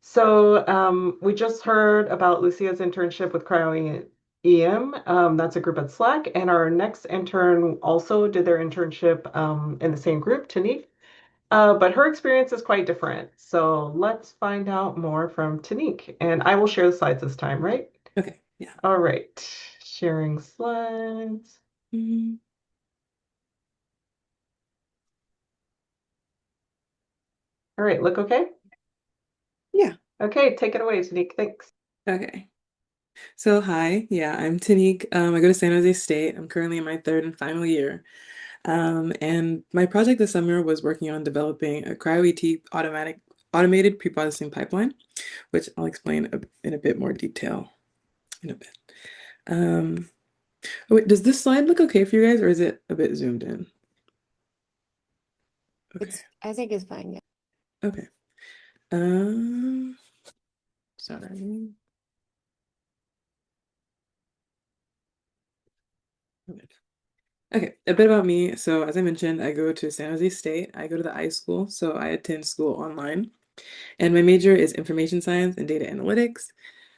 So we just heard about Lucia's internship with Cryo EM. That's a group at Slack, and our next intern also did their internship in the same group, Tanique. But her experience is quite different. So let's find out more from Tanique, and I will share the slides this time, right? Okay, yeah. All right, sharing slides. Mhm. All right, look okay? Yeah, Okay, take it away, Tanique. Thanks. okay. So hi, yeah, I'm Tanique. I go to San Jose State. I'm currently in my third and final year. And my project this summer was working on developing a cryo-ET automated pre-processing pipeline, which I'll explain in a bit more detail in a bit. Um, oh wait, does this slide look okay for you guys, or is it a bit zoomed in? Okay, I think it's fine, yeah. okay. Um, sorry. Okay, a bit about me. So, as I mentioned, I go to San Jose State. I go to the I school, so I attend school online. And my major is information science and data analytics.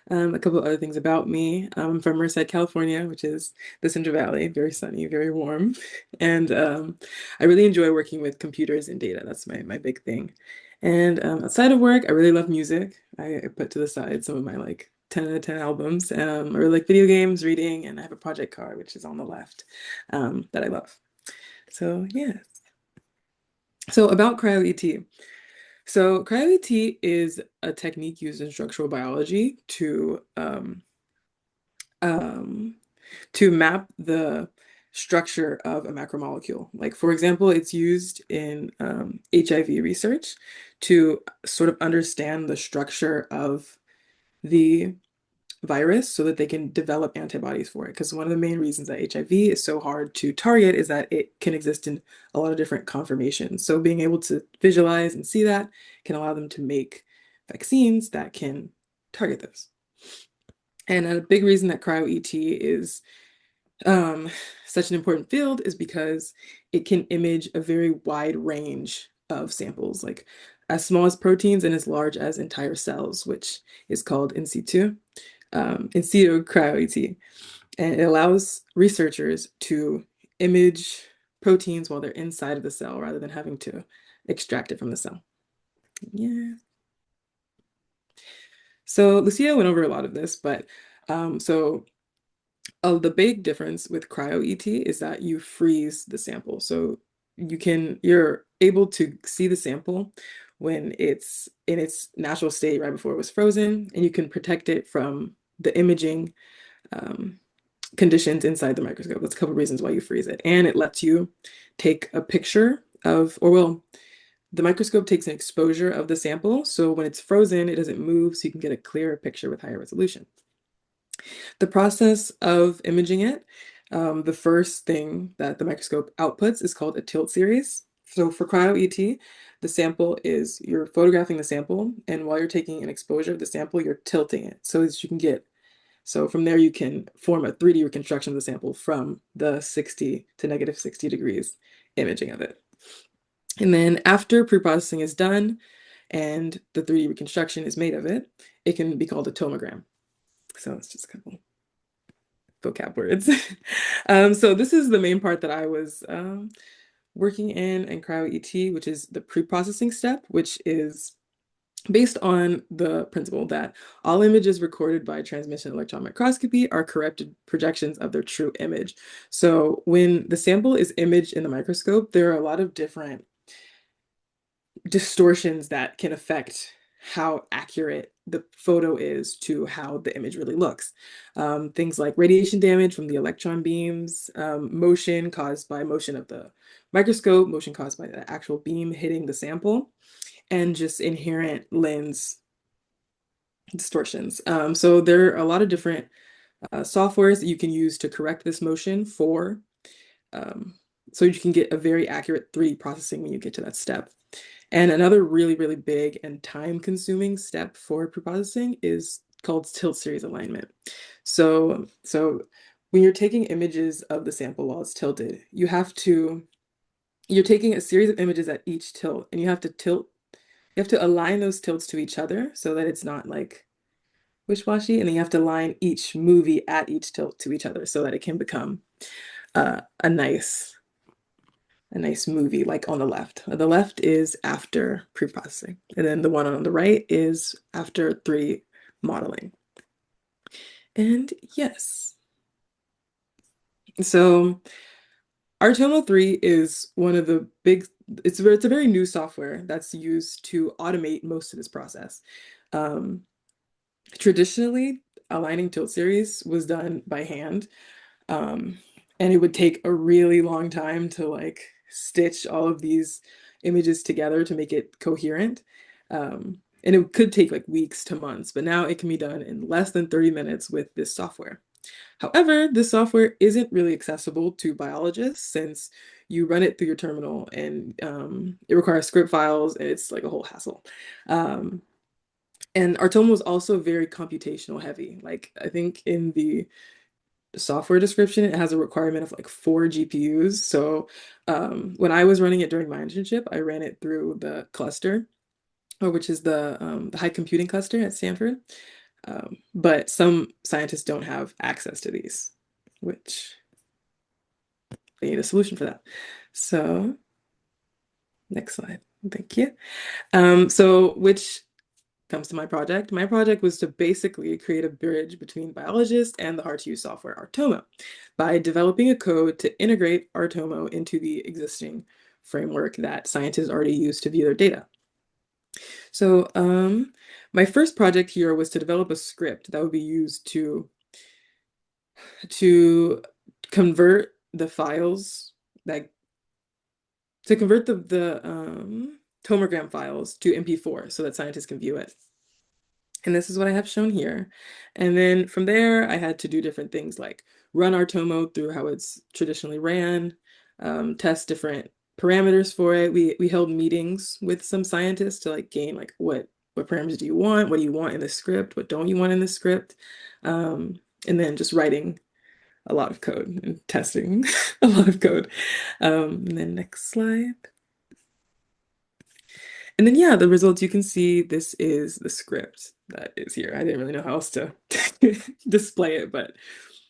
A couple other things about me. I'm from Merced, California, which is the Central Valley, very sunny, very warm. And I really enjoy working with computers and data. That's my big thing. And outside of work, I really love music. I put to the side some of my like 10 out of 10 albums. I really like video games, reading, and I have a project card, which is on the left, that I love. So, yes. So about cryo-ET. So cryo-ET is a technique used in structural biology um, to map the structure of a macromolecule. Like, for example, it's used in HIV research to sort of understand the structure of the virus so that they can develop antibodies for it. Because one of the main reasons that HIV is so hard to target is that it can exist in a lot of different conformations. So being able to visualize and see that can allow them to make vaccines that can target those. And a big reason that cryo-ET is such an important field is because it can image a very wide range of samples, like as small as proteins and as large as entire cells, which is called in situ cryo-ET. And it allows researchers to image proteins while they're inside of the cell rather than having to extract it from the cell. Yeah. So Lucia went over a lot of this, but the big difference with cryo-ET is that you freeze the sample. So you're able to see the sample when it's in its natural state right before it was frozen, and you can protect it from the imaging conditions inside the microscope. That's a couple reasons why you freeze it. And it lets you take a picture of, or well, the microscope takes an exposure of the sample. So when it's frozen, it doesn't move, so you can get a clearer picture with higher resolution. The process of imaging it, the first thing that the microscope outputs is called a tilt series. So for cryo-ET, the sample is, you're photographing the sample, and while you're taking an exposure of the sample, you're tilting it so that you can get, so from there you can form a 3D reconstruction of the sample from the 60 to negative 60 degrees imaging of it. And then after preprocessing is done and the 3D reconstruction is made of it, it can be called a tomogram. So it's just a couple vocab words. So this is the main part that I was working in cryo-ET, which is the pre-processing step, which is based on the principle that all images recorded by transmission electron microscopy are corrected projections of their true image. So when the sample is imaged in the microscope, there are a lot of different distortions that can affect how accurate the photo is to how the image really looks. Things like radiation damage from the electron beams, motion caused by motion of the microscope, motion caused by the actual beam hitting the sample, and just inherent lens distortions. So there are a lot of different softwares that you can use to correct this motion so you can get a very accurate 3D processing when you get to that step. And another really, really big and time-consuming step for preprocessing is called tilt series alignment. So when you're taking images of the sample while it's tilted, you're taking a series of images at each tilt, and you have to align those tilts to each other so that it's not like wish-washy, and then you have to align each movie at each tilt to each other so that it can become a nice movie, like on the left. The left is after pre-processing, and then the one on the right is after 3D modeling. And yes. So Artomo 3 is one of the big, it's a very new software that's used to automate most of this process. Traditionally, aligning tilt series was done by hand. And it would take a really long time to like stitch all of these images together to make it coherent. And it could take like weeks to months, but now it can be done in less than 30 minutes with this software. However, this software isn't really accessible to biologists since you run it through your terminal and it requires script files and it's like a whole hassle. And Artomo was also very computational heavy. Like I think in the software description, it has a requirement of like 4 GPUs. So when I was running it during my internship, I ran it through the cluster, which is the high computing cluster at Stanford. But some scientists don't have access to these, which they need a solution for that. So next slide. Thank you. So which comes to my project. My project was to basically create a bridge between biologists and the hard-to-use software Artomo by developing a code to integrate Artomo into the existing framework that scientists already use to view their data. So my first project here was to develop a script that would be used to convert the files to convert the tomogram files to MP4 so that scientists can view it. And this is what I have shown here. And then from there, I had to do different things like run our Tomo through how it's traditionally ran, test different parameters for it. We held meetings with some scientists to like gain like what parameters do you want? What do you want in the script? What don't you want in the script? And then just writing a lot of code and testing a lot of code. And then next slide. And then, yeah, the results you can see, this is the script that is here. I didn't really know how else to display it, but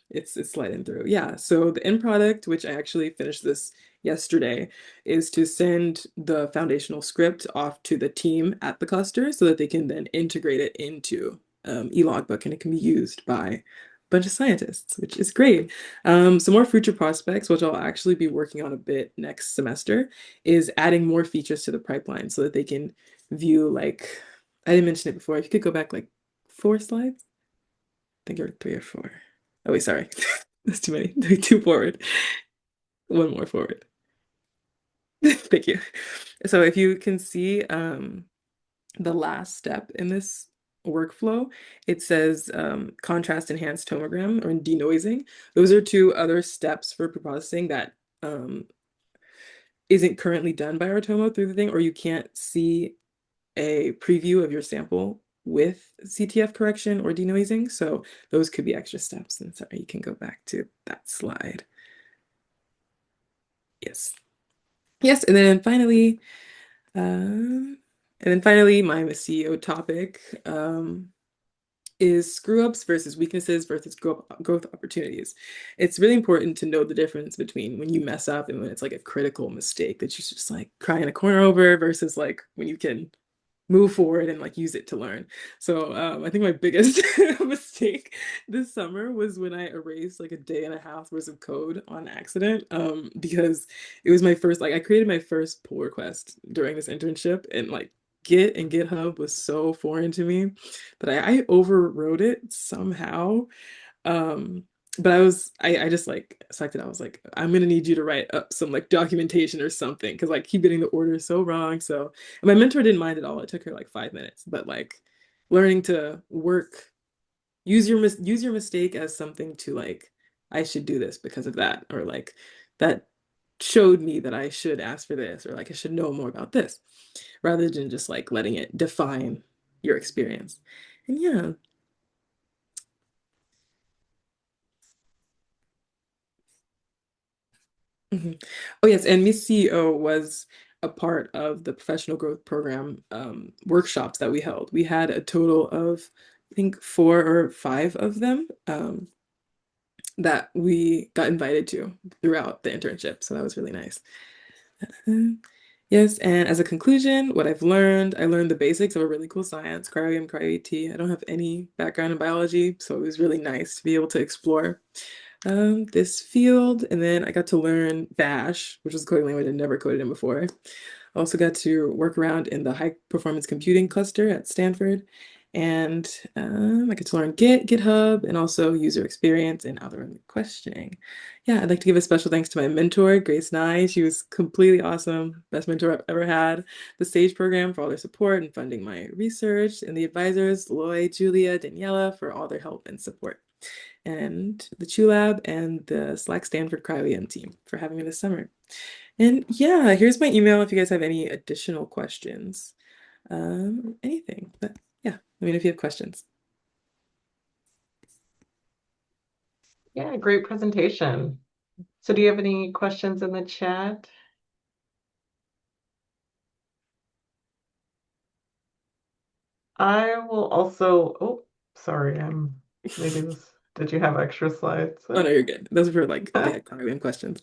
it's sliding through. Yeah, so the end product, which I actually finished this yesterday, is to send the foundational script off to the team at the cluster so that they can then integrate it into eLogbook and it can be used by a bunch of scientists, which is great. Some more future prospects, which I'll actually be working on a bit next semester, is adding more features to the pipeline so that they can view like, I didn't mention it before. If you could go back like 4 slides, I think you're 3 or 4. Oh wait, sorry. That's too many. Two forward. One more forward. Thank you. So if you can see the last step in this workflow, it says contrast enhanced tomogram or denoising. Those are two other steps for preprocessing that isn't currently done by our Tomo through the thing, or you can't see a preview of your sample with CTF correction or denoising. So those could be extra steps. And sorry, you can go back to that slide. Yes. Yes, and then finally, my CEO topic is screw ups versus weaknesses versus growth opportunities. It's really important to know the difference between when you mess up and when it's like a critical mistake that you should just like cry in a corner over versus like when you can move forward and like use it to learn. So I think my biggest mistake this summer was when I erased like a day and a half worth of code on accident because it was my first, like I created my first pull request during this internship and like Git and GitHub was so foreign to me, but I overwrote it somehow. Um, but I just like selected, I was like, I'm gonna need you to write up some like documentation or something because like keep getting the order so wrong. So and my mentor didn't mind at all. It took her like 5 minutes, but like learning to work, use your mistake as something to like, I should do this because of that, or like that showed me that I should ask for this, or like I should know more about this, rather than just like letting it define your experience. And yeah. Mhm. Oh yes, and Miss CEO was a part of the professional growth program workshops that we held. We had a total of, I think, 4 or 5 of them that we got invited to throughout the internship. So that was really nice. Uh, Yes, and as a conclusion, what I've learned, I learned the basics of a really cool science, cryo-EM, cryo-ET. I don't have any background in biology, so it was really nice to be able to explore this field. And then I got to learn Bash, which was a coding language I'd never coded in before. I also got to work around in the high performance computing cluster at Stanford. And I get to learn Git, GitHub, and also user experience and algorithmic questioning. Yeah, I'd like to give a special thanks to my mentor, Grace Nye. She was completely awesome, best mentor I've ever had. The SAGE program for all their support and funding my research, and the advisors, Lloyd, Julia, Daniela, for all their help and support. And the ChuLab and the Slack Stanford Cryo-EM team for having me this summer. And yeah, here's my email if you guys have any additional questions. Anything, but yeah, let me know if you have questions. Yeah, great presentation. So do you have any questions in the chat? I will also, oh, sorry, maybe this, did you have extra slides? Oh no, you're good. Those are for like all the cryo-EM questions.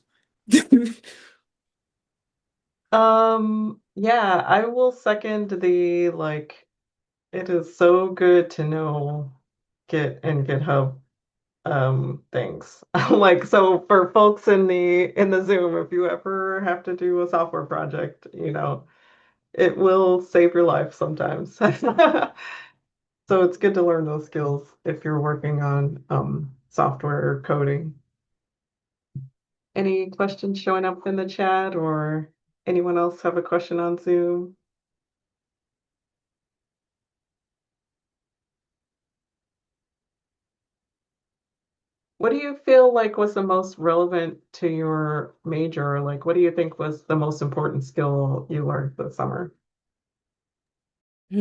Yeah, I will second the like, it is so good to know Git and GitHub things. Like so for folks in the Zoom, if you ever have to do a software project, it will save your life sometimes. So it's good to learn those skills if you're working on software coding. Any questions showing up in the chat or anyone else have a question on Zoom? What do you feel like was the most relevant to your major? Like, what do you think was the most important skill you learned this summer? That's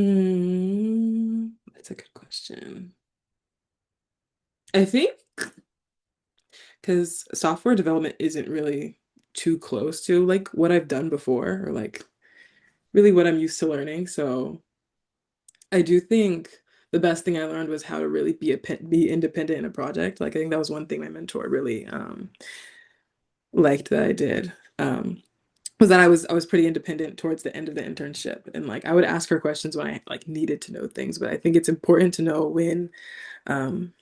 a good question. I think because software development isn't really too close to like what I've done before or like really what I'm used to learning. So I do think the best thing I learned was how to really be independent in a project. Like I think that was one thing my mentor really liked that I did. Was that I was pretty independent towards the end of the internship, and like I would ask her questions when I like needed to know things. But I think it's important to know um,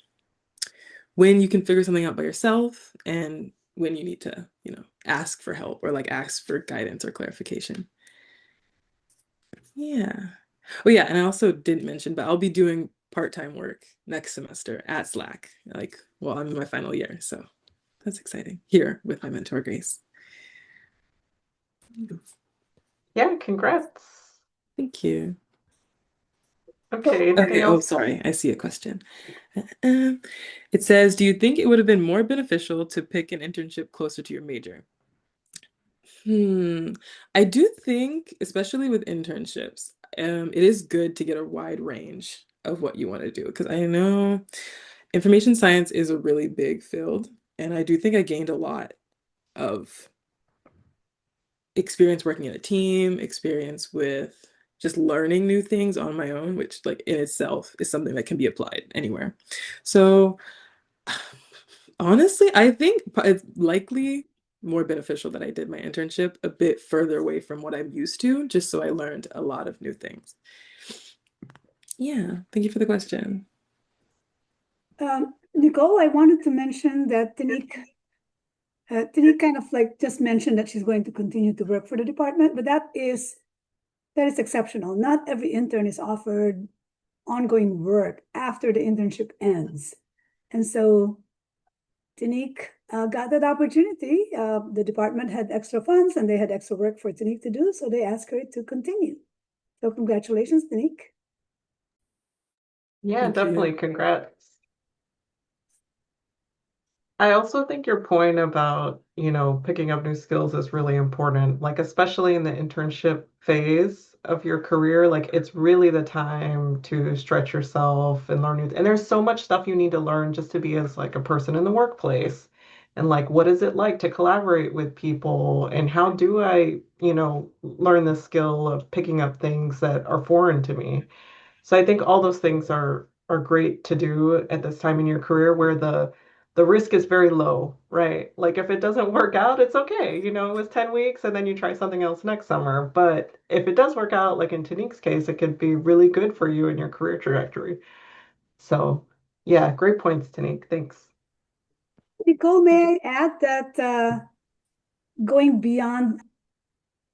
when you can figure something out by yourself and when you need to, ask for help or like ask for guidance or clarification. Yeah. Oh yeah, and I also didn't mention, but I'll be doing part-time work next semester at Slack. Like, well, I'm in my final year, so that's exciting. Here with my mentor, Grace. Yeah, congrats. Thank you. Okay, anything Okay, oh, else? sorry. I see a question. Um, It says, do you think it would have been more beneficial to pick an internship closer to your major? Hmm. I do think, especially with internships, it is good to get a wide range of what you want to do because I know information science is a really big field, and I do think I gained a lot of experience working in a team, experience with just learning new things on my own, which like in itself is something that can be applied anywhere. So honestly, I think it's likely more beneficial that I did my internship a bit further away from what I'm used to, just so I learned a lot of new things. Yeah, thank you for the question. Nicole, I wanted to mention that Tanique kind of like just mentioned that she's going to continue to work for the department, but that is exceptional. Not every intern is offered ongoing work after the internship ends. And so Tanique got that opportunity. The department had extra funds and they had extra work for Tanique to do, so they asked her to continue. So congratulations, Tanique. Yeah, Thank definitely. you. Congrats. I also think your point about, picking up new skills is really important, like especially in the internship phase of your career, like it's really the time to stretch yourself and learn new, and there's so much stuff you need to learn just to be as like a person in the workplace. And like, what is it like to collaborate with people? And how do I, learn the skill of picking up things that are foreign to me? So I think all those things are great to do at this time in your career where the risk is very low, right? Like if it doesn't work out, it's okay. It was 10 weeks and then you try something else next summer. But if it does work out, like in Tanique's case, it could be really good for you in your career trajectory. So yeah, great points, Tanique. Thanks. Nicole, may I add that going beyond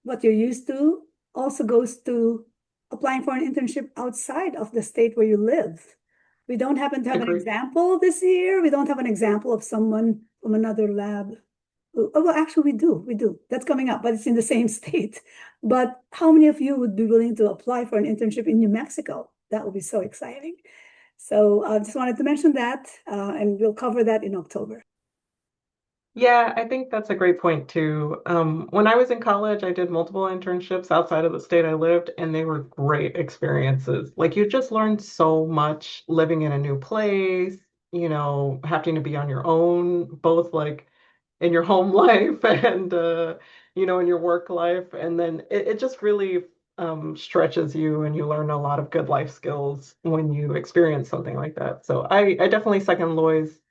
what you're used to also goes to applying for an internship outside of the state where you live. We don't happen to have an Agree. example this year. We don't have an example of someone from another lab. Oh, well, actually, we do. We do. That's coming up, but it's in the same state. But how many of you would be willing to apply for an internship in New Mexico? That would be so exciting. So I just wanted to mention that, and we'll cover that in October. Yeah, I think that's a great point too. When I was in college, I did multiple internships outside of the state I lived, and they were great experiences. Like you just learned so much living in a new place, having to be on your own, both like in your home life and in your work life. And then it just really stretches you and you learn a lot of good life skills when you experience something like that. So I definitely second Loy's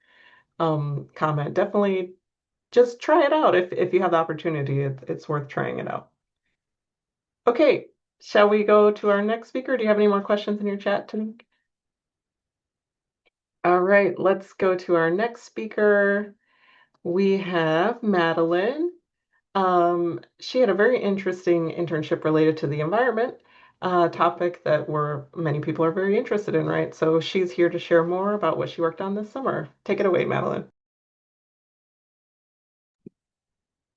comment. Definitely just try it out if you have the opportunity. It's worth trying it out. Okay, shall we go to our next speaker? Do you have any more questions in your chat, Tim? All right, let's go to our next speaker. We have Madeline. She had a very interesting internship related to the environment, topic that many people are very interested in, right? So she's here to share more about what she worked on this summer. Take it away, Madeline.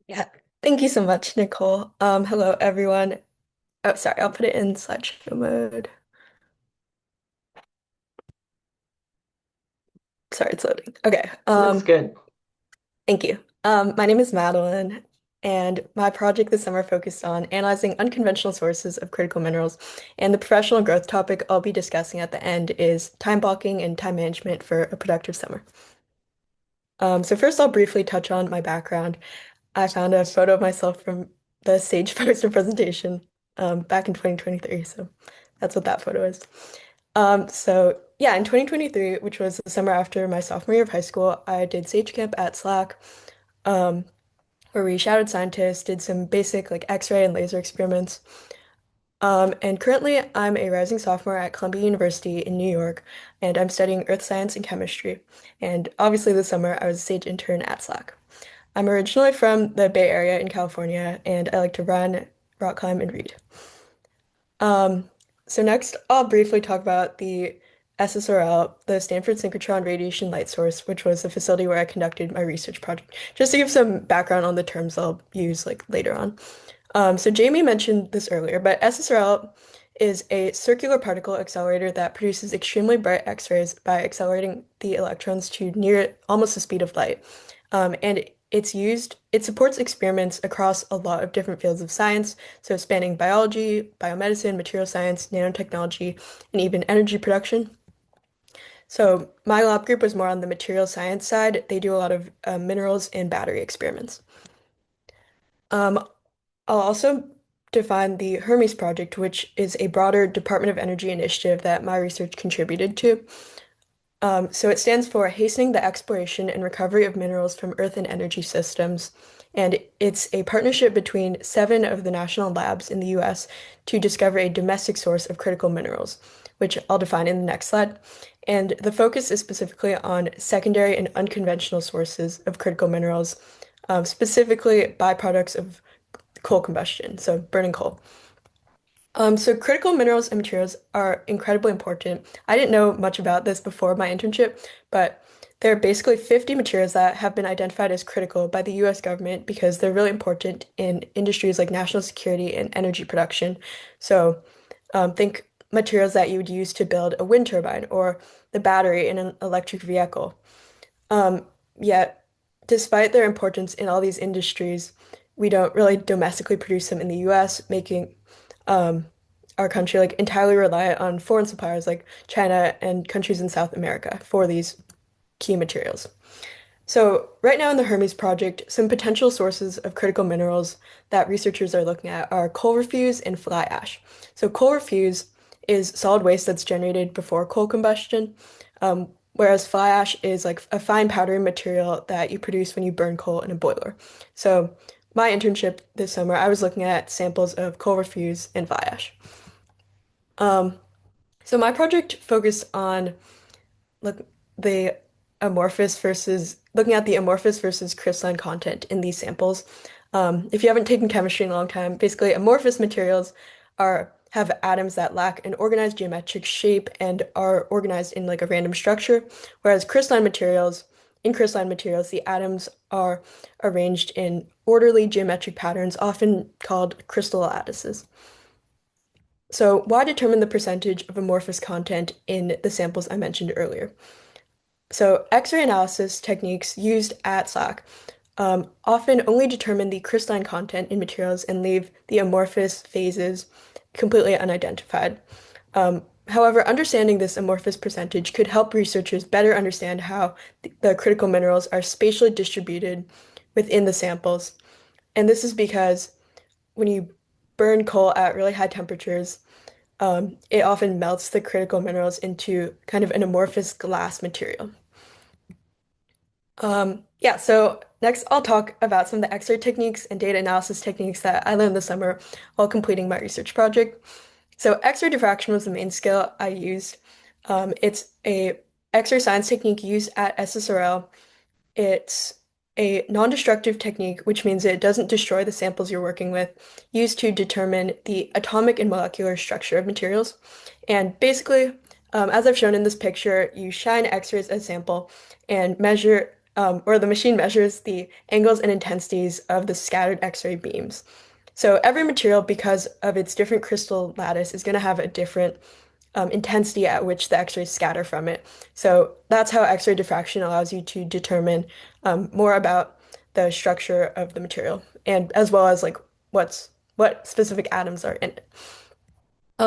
Yeah, thank you so much, Nicole. Hello everyone. Oh, sorry, I'll put it in slideshow mode. Sorry, it's loading. Okay. Looks good. Thank you. My name is Madeline, and my project this summer focused on analyzing unconventional sources of critical minerals. And the professional growth topic I'll be discussing at the end is time blocking and time management for a productive summer. So first, I'll briefly touch on my background. I found a photo of myself from the Sage poster presentation back in 2023, so that's what that photo is. So yeah, in 2023, which was the summer after my sophomore year of high school, I did Sage Camp at Slack, um, where we shadowed scientists, did some basic like X-ray and laser experiments. And currently, I'm a rising sophomore at Columbia University in New York, and I'm studying earth science and chemistry. And obviously, this summer, I was a Sage intern at Slack. I'm originally from the Bay Area in California, and I like to run, rock climb, and read. Um, so next, I'll briefly talk about the SSRL, the Stanford Synchrotron Radiation Light Source, which was the facility where I conducted my research project. Just to give some background on the terms I'll use like later on. So Jamie mentioned this earlier, but SSRL is a circular particle accelerator that produces extremely bright X-rays by accelerating the electrons to near almost the speed of light. And it supports experiments across a lot of different fields of science, so spanning biology, biomedicine, material science, nanotechnology, and even energy production. So my lab group was more on the material science side. They do a lot of minerals and battery experiments. Um, I'll also define the Hermes Project, which is a broader Department of Energy initiative that my research contributed to. So it stands for Hastening the Exploration and Recovery of Minerals from Earth and Energy Systems. And it's a partnership between 7 of the national labs in the US to discover a domestic source of critical minerals, which I'll define in the next slide. And the focus is specifically on secondary and unconventional sources of critical minerals, specifically byproducts of coal combustion, so burning coal. So critical minerals and materials are incredibly important. I didn't know much about this before my internship, but there are basically 50 materials that have been identified as critical by the US government because they're really important in industries like national security and energy production. So think materials that you would use to build a wind turbine or the battery in an electric vehicle. Yet, despite their importance in all these industries, we don't really domestically produce them in the US, making our country like entirely reliant on foreign suppliers like China and countries in South America for these key materials. So right now in the Hermes project, some potential sources of critical minerals that researchers are looking at are coal refuse and fly ash. So coal refuse is solid waste that's generated before coal combustion, whereas fly ash is like a fine powdery material that you produce when you burn coal in a boiler. So my internship this summer, I was looking at samples of coal refuse and fly ash. So my project focused on look the amorphous versus looking at the amorphous versus crystalline content in these samples. If you haven't taken chemistry in a long time, basically amorphous materials have atoms that lack an organized geometric shape and are organized in like a random structure, whereas in crystalline materials, the atoms are arranged in orderly geometric patterns, often called crystal lattices. So why determine the percentage of amorphous content in the samples I mentioned earlier? So X-ray analysis techniques used at SLAC often only determine the crystalline content in materials and leave the amorphous phases completely unidentified. However, understanding this amorphous percentage could help researchers better understand how the critical minerals are spatially distributed within the samples. And this is because when you burn coal at really high temperatures, it often melts the critical minerals into kind of an amorphous glass material. Yeah, so next I'll talk about some of the X-ray techniques and data analysis techniques that I learned this summer while completing my research project. So X-ray diffraction was the main skill I used. It's a X-ray science technique used at SSRL. It's a non-destructive technique, which means it doesn't destroy the samples you're working with, used to determine the atomic and molecular structure of materials. And basically, as I've shown in this picture, you shine X-rays at a sample and measure, or the machine measures the angles and intensities of the scattered X-ray beams. So every material, because of its different crystal lattice, is going to have a different intensity at which the X-rays scatter from it. So that's how X-ray diffraction allows you to determine more about the structure of the material, and as well as like what specific atoms are in it.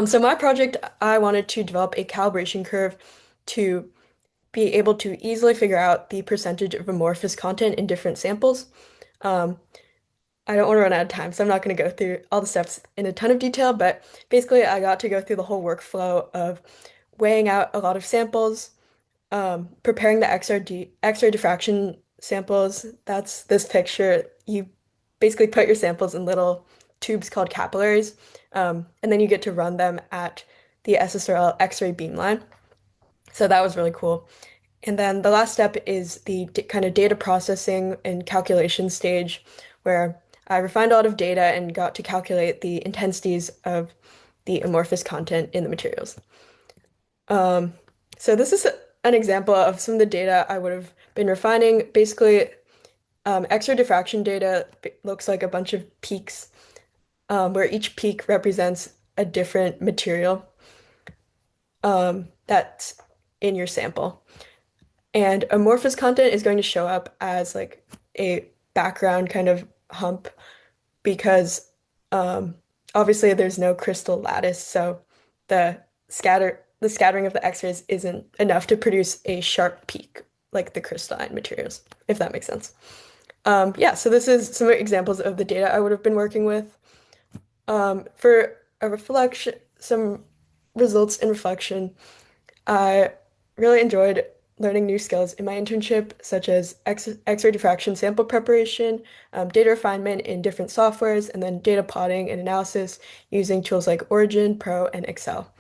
So my project, I wanted to develop a calibration curve to be able to easily figure out the percentage of amorphous content in different samples. Um, I don't want to run out of time, so I'm not going to go through all the steps in a ton of detail, but basically I got to go through the whole workflow of weighing out a lot of samples, preparing the X-ray diffraction samples. That's this picture. You basically put your samples in little tubes called capillaries, and then you get to run them at the SSRL X-ray beamline. So that was really cool. And then the last step is the kind of data processing and calculation stage, where I refined a lot of data and got to calculate the intensities of the amorphous content in the materials. Um, so this is an example of some of the data I would have been refining. Basically, X-ray diffraction data looks like a bunch of peaks, where each peak represents a different material that's in your sample. And amorphous content is going to show up as like a background kind of hump because obviously there's no crystal lattice, so the scattering of the X-rays isn't enough to produce a sharp peak like the crystalline materials, if that makes sense. Yeah, so this is some examples of the data I would have been working with. For a reflection, some results in reflection, I really enjoyed learning new skills in my internship, such as X-ray diffraction sample preparation, data refinement in different softwares, and then data plotting and analysis using tools like Origin, Pro, and Excel.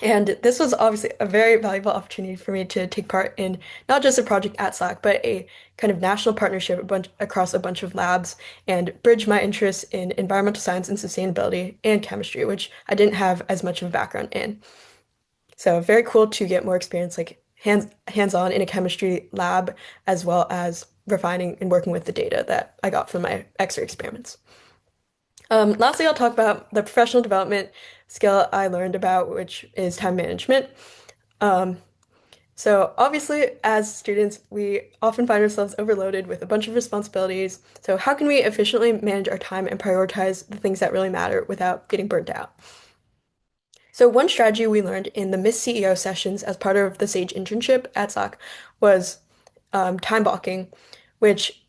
And this was obviously a very valuable opportunity for me to take part in not just a project at SLAC, but a kind of national partnership across a bunch of labs and bridge my interests in environmental science and sustainability and chemistry, which I didn't have as much of a background in. So very cool to get more experience like hands-on in a chemistry lab, as well as refining and working with the data that I got from my X-ray experiments. Lastly, I'll talk about the professional development skill I learned about, which is time management. Um, so obviously, as students, we often find ourselves overloaded with a bunch of responsibilities. So how can we efficiently manage our time and prioritize the things that really matter without getting burnt out? So one strategy we learned in the Miss CEO sessions as part of the SAGE internship at SOC was time blocking, which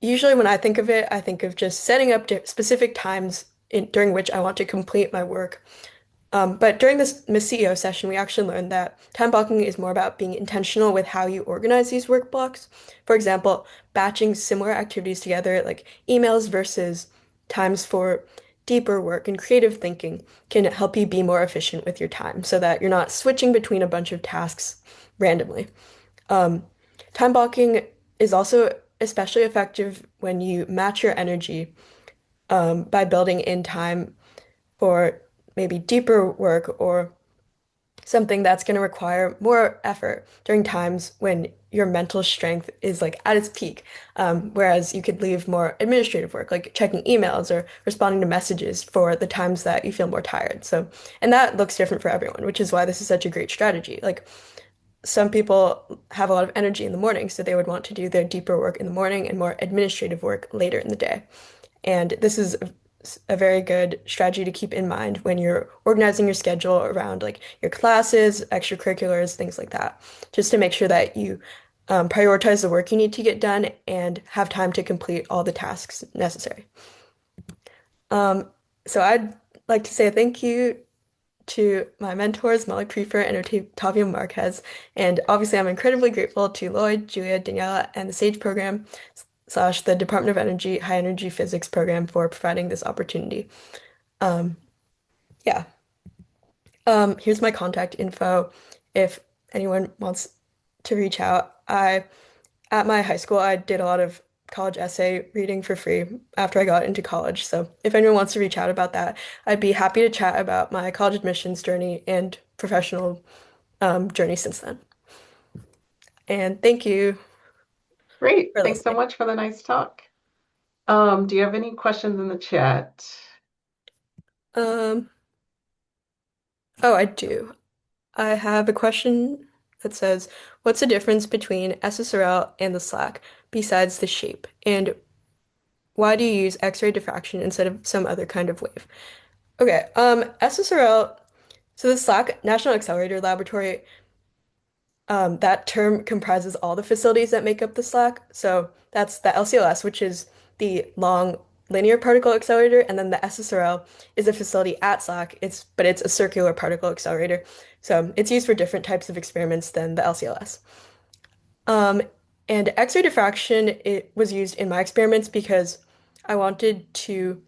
usually when I think of it, I think of just setting up specific times during which I want to complete my work. But during this Miss CEO session, we actually learned that time blocking is more about being intentional with how you organize these work blocks. For example, batching similar activities together, like emails versus times for deeper work and creative thinking, can help you be more efficient with your time so that you're not switching between a bunch of tasks randomly. Um, Time blocking is also especially effective when you match your energy by building in time for maybe deeper work or something that's going to require more effort during times when your mental strength is like at its peak. Whereas you could leave more administrative work, like checking emails or responding to messages for the times that you feel more tired. So, and that looks different for everyone, which is why this is such a great strategy. Like some people have a lot of energy in the morning, so they would want to do their deeper work in the morning and more administrative work later in the day. And this is a very good strategy to keep in mind when you're organizing your schedule around like your classes, extracurriculars, things like that, just to make sure that you prioritize the work you need to get done and have time to complete all the tasks necessary. Um, so I'd like to say thank you to my mentors, Molly Prefer and Octavio Marquez. And obviously, I'm incredibly grateful to Lloyd, Julia, Daniela, and the SAGE program / the Department of Energy High Energy Physics program for providing this opportunity. Um, yeah. Here's my contact info if anyone wants to reach out. At my high school, I did a lot of college essay reading for free after I got into college. So if anyone wants to reach out about that, I'd be happy to chat about my college admissions journey and professional journey since then. And thank you Great. for Thanks so listening. much for the nice talk. Do you have any questions in the chat? Oh, I do. I have a question that says, what's the difference between SSRL and the Slack besides the shape? And why do you use X-ray diffraction instead of some other kind of wave? Okay, SSRL, so the Slack National Accelerator Laboratory, that term comprises all the facilities that make up the SLAC. So that's the LCLS, which is the Long Linear Particle Accelerator, and then the SSRL is a facility at SLAC. It's a circular particle accelerator. So it's used for different types of experiments than the LCLS. Um, and X-ray diffraction, it was used in my experiments because I wanted to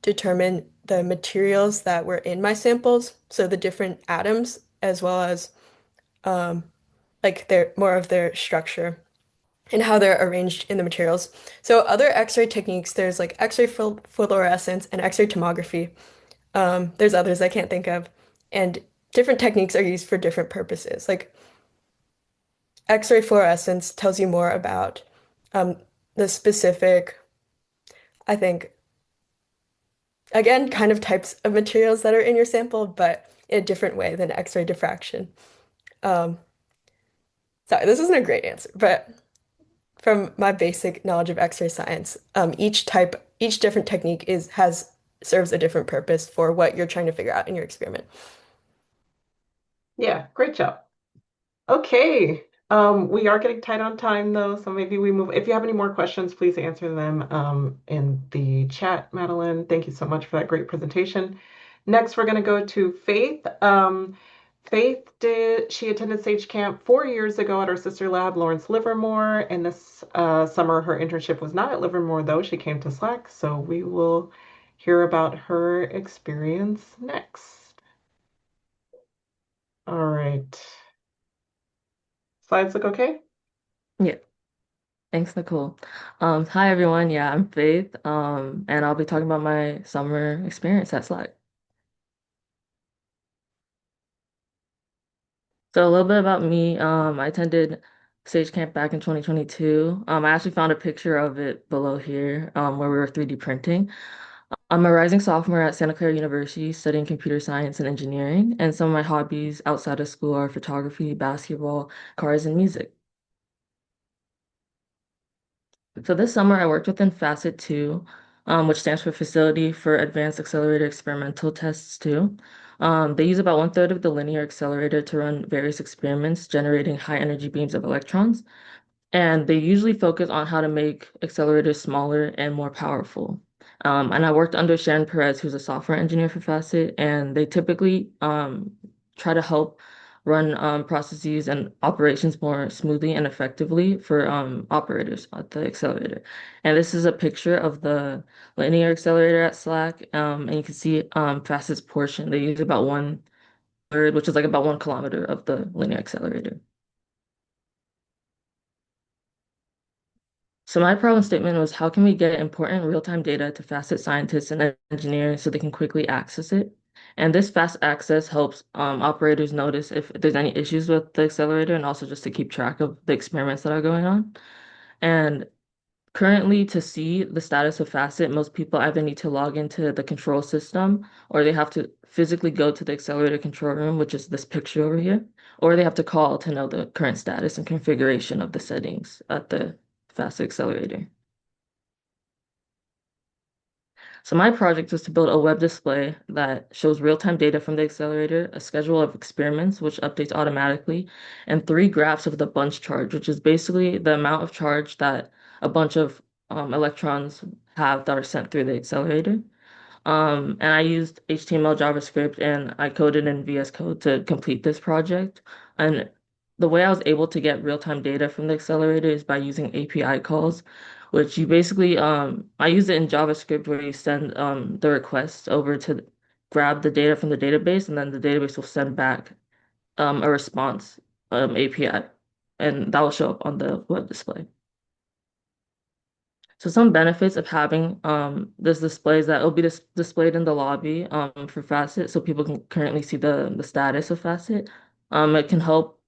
determine the materials that were in my samples, so the different atoms, as well as um, like their more of their structure and how they're arranged in the materials. So other X-ray techniques, there's like X-ray fluorescence and X-ray tomography. There's others I can't think of, and different techniques are used for different purposes. Like X-ray fluorescence tells you more about um, the specific, I think, again, kind of types of materials that are in your sample, but in a different way than X-ray diffraction. Um, Sorry, this isn't a great answer, but from my basic knowledge of X-ray science, each different technique serves a different purpose for what you're trying to figure out in your experiment. Yeah, great job. Okay. We are getting tight on time though, so maybe we move. If you have any more questions, please answer them in the chat, Madeline. Thank you so much for that great presentation. Next, we're going to go to Faith. She attended Sage Camp 4 years ago at our sister lab, Lawrence Livermore. And this summer, her internship was not at Livermore though. She came to Slack, so we will hear about her experience next. All right. Slides look okay? Yeah, thanks, Nicole. Hi everyone. Yeah, I'm Faith. And I'll be talking about my summer experience at Slack. So a little bit about me. I attended Sage Camp back in 2022. I actually found a picture of it below here, where we were 3D printing. I'm a rising sophomore at Santa Clara University studying computer science and engineering, and some of my hobbies outside of school are photography, basketball, cars, and music. So this summer I worked within Facet 2, which stands for Facility for Advanced Accelerator Experimental Tests 2. They use about one-third of the linear accelerator to run various experiments generating high energy beams of electrons. And they usually focus on how to make accelerators smaller and more powerful. And I worked under Sharon Perez, who's a software engineer for Facet, and they typically try to help run processes and operations more smoothly and effectively for operators at the accelerator. And this is a picture of the linear accelerator at Slack, and you can see Facet's portion. They use about one third, which is like about 1 kilometer of the linear accelerator. So my problem statement was, how can we get important real-time data to Facet scientists and engineers so they can quickly access it? And this fast access helps operators notice if there's any issues with the accelerator and also just to keep track of the experiments that are going on. And currently, to see the status of Facet, most people either need to log into the control system or they have to physically go to the accelerator control room, which is this picture over here, or they have to call to know the current status and configuration of the settings at the Facet accelerator. So my project was to build a web display that shows real-time data from the accelerator, a schedule of experiments, which updates automatically, and 3 graphs of the bunch charge, which is basically the amount of charge that a bunch of electrons have that are sent through the accelerator. And I used HTML, JavaScript, and I coded in VS Code to complete this project. And the way I was able to get real-time data from the accelerator is by using API calls, which you basically, I use it in JavaScript where you send the request over to grab the data from the database, and then the database will send back a response API, and that will show up on the web display. So some benefits of having this display is that it'll be displayed in the lobby for Facet, so people can currently see the status of Facet. It can help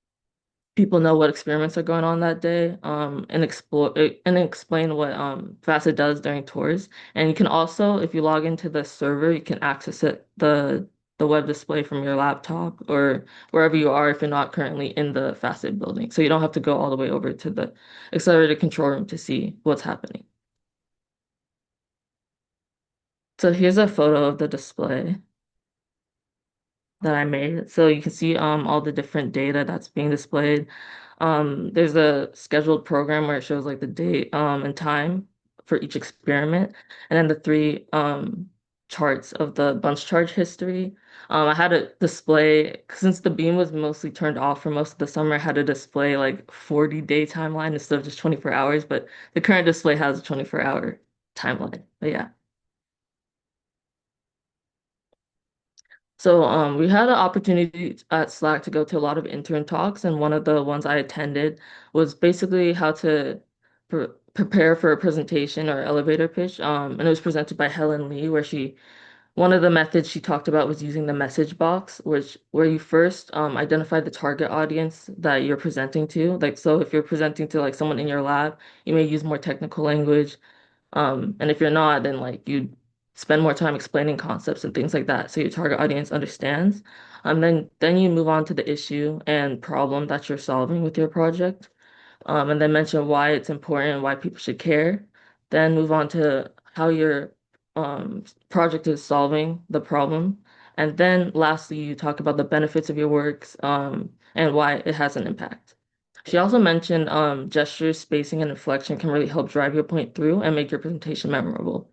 people know what experiments are going on that day and explore and explain what Facet does during tours. And you can also, if you log into the server, you can access the the web display from your laptop or wherever you are if you're not currently in the Facet building. So you don't have to go all the way over to the accelerated control room to see what's happening. So here's a photo of the display that I made. So you can see all the different data that's being displayed. There's a scheduled program where it shows like the date and time for each experiment, and then the three charts of the bunch charge history. I had a display since the beam was mostly turned off for most of the summer. I had a display like 40-day timeline instead of just 24 hours, but the current display has a 24-hour timeline. But yeah. So we had an opportunity at Slack to go to a lot of intern talks, and one of the ones I attended was basically how to prepare for a presentation or elevator pitch. And it was presented by Helen Lee, where one of the methods she talked about was using the message box, where you first identify the target audience that you're presenting to. Like, so if you're presenting to like someone in your lab, you may use more technical language. And if you're not, then like you spend more time explaining concepts and things like that so your target audience understands. Then you move on to the issue and problem that you're solving with your project. And then mention why it's important, why people should care. Then move on to how your project is solving the problem. And then lastly, you talk about the benefits of your works and why it has an impact. She also mentioned gestures, spacing, and inflection can really help drive your point through and make your presentation memorable.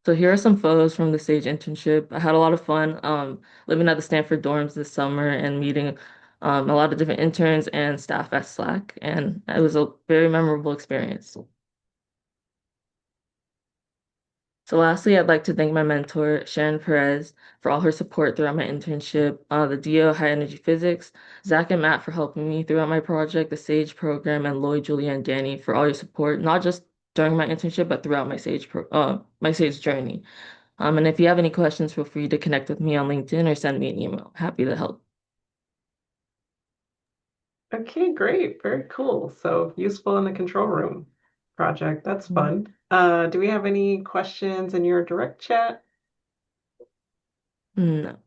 So here are some photos from the Sage internship. I had a lot of fun living at the Stanford dorms this summer and meeting a lot of different interns and staff at Slack, and it was a very memorable experience. So lastly, I'd like to thank my mentor, Sharon Perez, for all her support throughout my internship, the DO High Energy Physics, Zach and Matt for helping me throughout my project, the SAGE program, and Lloyd, Julia, and Danny for all your support, not just during my internship, but throughout my SAGE journey. And if you have any questions, feel free to connect with me on LinkedIn or send me an email. Happy to help. Okay, great. Very cool. So useful in the control room project. That's fun. Do we have any questions in your direct chat? No.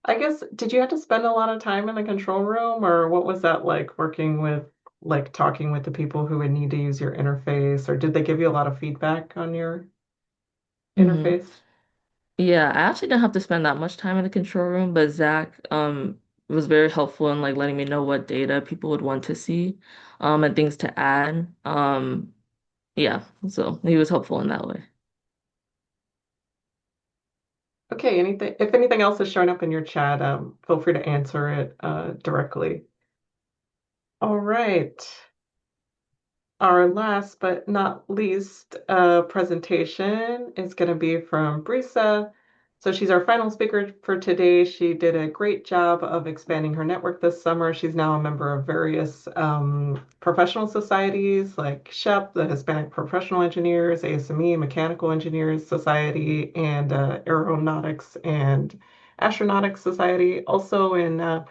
I guess, did you have to spend a lot of time in the control room, or what was that like working with, like talking with the people who would need to use your interface, or did they give you a lot of feedback on your hmm interface? Yeah, I actually didn't have to spend that much time in the control room, but Zach was very helpful in like letting me know what data people would want to see and things to add. Yeah, so he was helpful in that way. Okay, if anything else is showing up in your chat, feel free to answer it directly. All right. Our last but not least presentation is going to be from Brisa. So she's our final speaker for today. She did a great job of expanding her network this summer. She's now a member of various professional societies like SHEP, the Hispanic Professional Engineers, ASME, Mechanical Engineers Society, and Aeronautics and Astronautics Society. Also in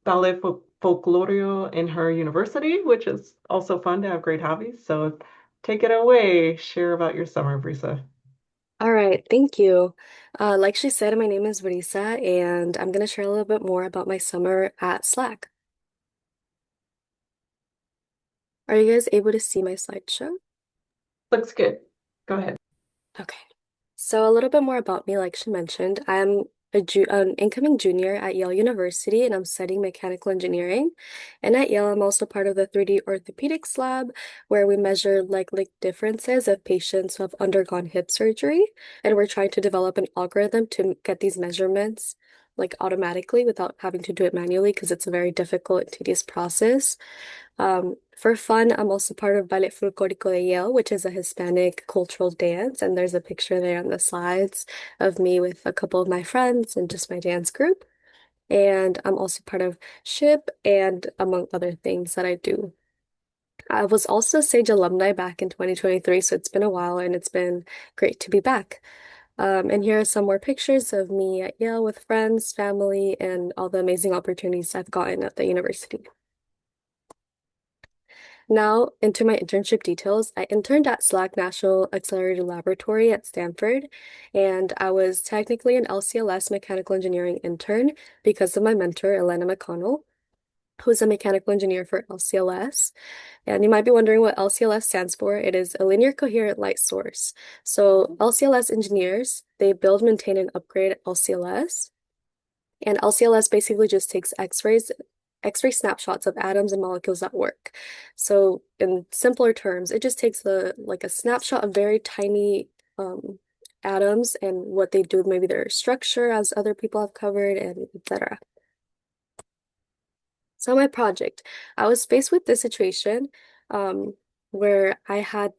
ballet folklore in her university, which is also fun to have great hobbies. So take it away. Share about your summer, Brisa. All right, thank you. Like she said, my name is Marisa, and I'm going to share a little bit more about my summer at Slack. Are you guys able to see my slideshow? Looks good. Go ahead. Okay. So a little bit more about me, like she mentioned, I'm an incoming junior at Yale University, and I'm studying mechanical engineering. And at Yale, I'm also part of the 3D orthopedics lab, where we measure like differences of patients who have undergone hip surgery, and we're trying to develop an algorithm to get these measurements like automatically without having to do it manually because it's a very difficult and tedious process. For fun, I'm also part of Ballet Folclórico de Yale, which is a Hispanic cultural dance, and there's a picture there on the slides of me with a couple of my friends and just my dance group. And I'm also part of SHIP and among other things that I do. I was also Sage alumni back in 2023, so it's been a while and it's been great to be back. And here are some more pictures of me at Yale with friends, family, and all the amazing opportunities I've gotten at the university. Now, into my internship details. I interned at SLAC National Accelerator Laboratory at Stanford, and I was technically an LCLS mechanical engineering intern because of my mentor, Elena McConnell, who's a mechanical engineer for LCLS. And you might be wondering what LCLS stands for. It is a linear coherent light source. So LCLS engineers, they build, maintain, and upgrade LCLS. And LCLS basically just takes X-ray snapshots of atoms and molecules at work. So in simpler terms, it just takes a snapshot of very tiny atoms and what they do, maybe their structure, as other people have covered, and etc. So my project, I was faced with this situation um, where I had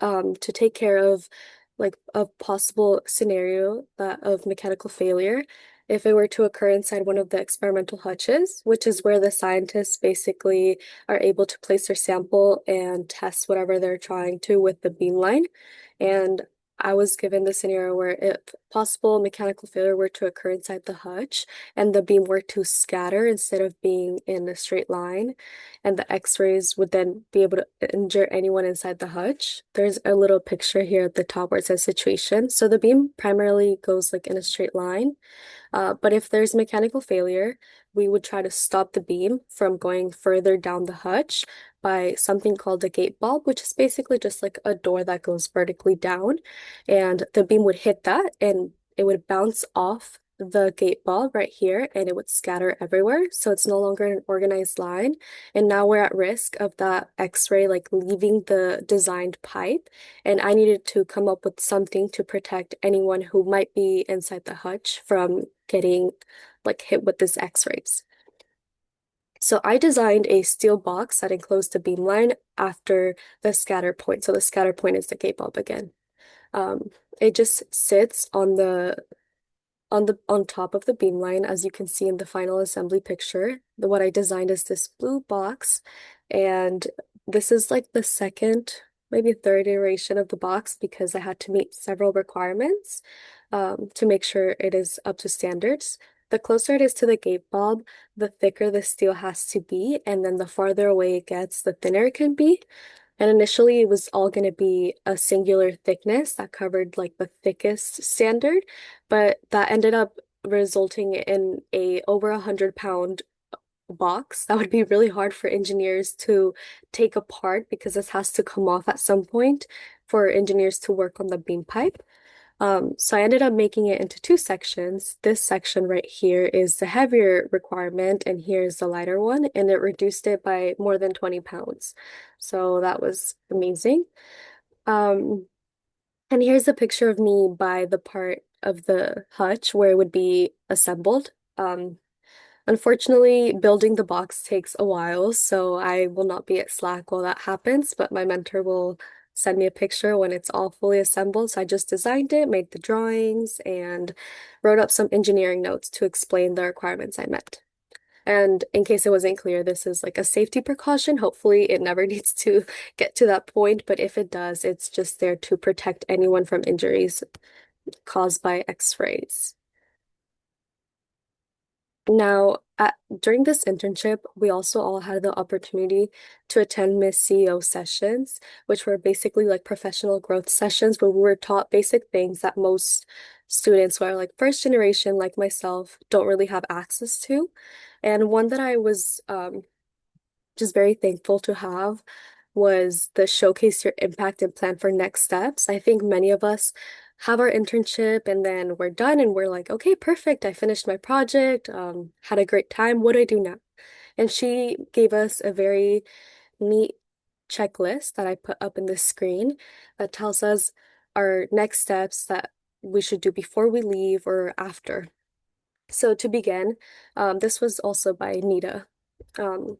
to take care of like a possible scenario of mechanical failure if it were to occur inside one of the experimental hutches, which is where the scientists basically are able to place their sample and test whatever they're trying to with the beamline. And I was given the scenario where if possible mechanical failure were to occur inside the hutch, and the beam were to scatter instead of being in a straight line, and the x-rays would then be able to injure anyone inside the hutch. There's a little picture here at the top where it says situation. So the beam primarily goes like in a straight line. But if there's mechanical failure, we would try to stop the beam from going further down the hutch by something called a gate bulb, which is basically just like a door that goes vertically down. And the beam would hit that and it would bounce off the gate bulb right here and it would scatter everywhere. So it's no longer an organized line. And now we're at risk of that X-ray like leaving the designed pipe. And I needed to come up with something to protect anyone who might be inside the hutch from getting like hit with this X-rays. So I designed a steel box that enclosed the beamline after the scatter point. So the scatter point is the gate bulb again. It just sits on top of the beamline, as you can see in the final assembly picture. What I designed is this blue box, and this is like the second, maybe third iteration of the box because I had to meet several requirements to make sure it is up to standards. The closer it is to the gate bulb, the thicker the steel has to be, and then the farther away it gets, the thinner it can be. And initially, it was all going to be a singular thickness that covered like the thickest standard, but that ended up resulting in a over 100-pound box that would be really hard for engineers to take apart because this has to come off at some point for engineers to work on the beam pipe. So I ended up making it into two sections. This section right here is the heavier requirement, and here's the lighter one, and it reduced it by more than 20 pounds. So that was amazing. And here's a picture of me by the part of the hutch where it would be assembled. Unfortunately, building the box takes a while, so I will not be at SLAC while that happens, but my mentor will send me a picture when it's all fully assembled. So I just designed it, made the drawings, and wrote up some engineering notes to explain the requirements I met. And in case it wasn't clear, this is like a safety precaution. Hopefully, it never needs to get to that point, but if it does, it's just there to protect anyone from injuries caused by X-rays. Now, during this internship, we also all had the opportunity to attend Miss CEO sessions, which were basically like professional growth sessions where we were taught basic things that most students who are like first generation, like myself, don't really have access to. And one that I was just very thankful to have was the showcase your impact and plan for next steps. I think many of us have our internship and then we're done and we're like, okay, perfect. I finished my project, had a great time. What do I do now? And she gave us a very neat checklist that I put up in the screen that tells us our next steps that we should do before we leave or after. So to begin, this was also by Nita. Um,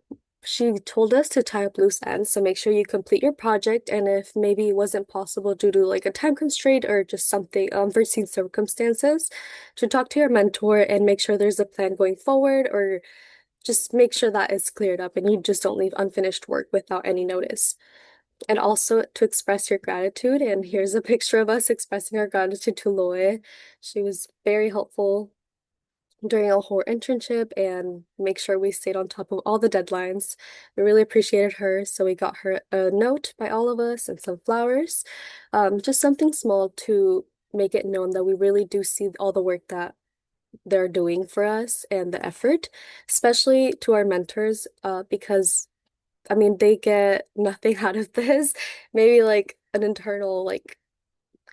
she told us to tie up loose ends, so make sure you complete your project, and if maybe it wasn't possible due to like a time constraint or just something unforeseen circumstances, to talk to your mentor and make sure there's a plan going forward, or just make sure that is cleared up and you just don't leave unfinished work without any notice. And also to express your gratitude, and here's a picture of us expressing our gratitude to Loe. She was very helpful during our whole internship and make sure we stayed on top of all the deadlines. We really appreciated her, so we got her a note by all of us and some flowers. Just something small to make it known that we really do see all the work that they're doing for us and the effort, especially to our mentors, because I mean they get nothing out of this. Maybe like an internal like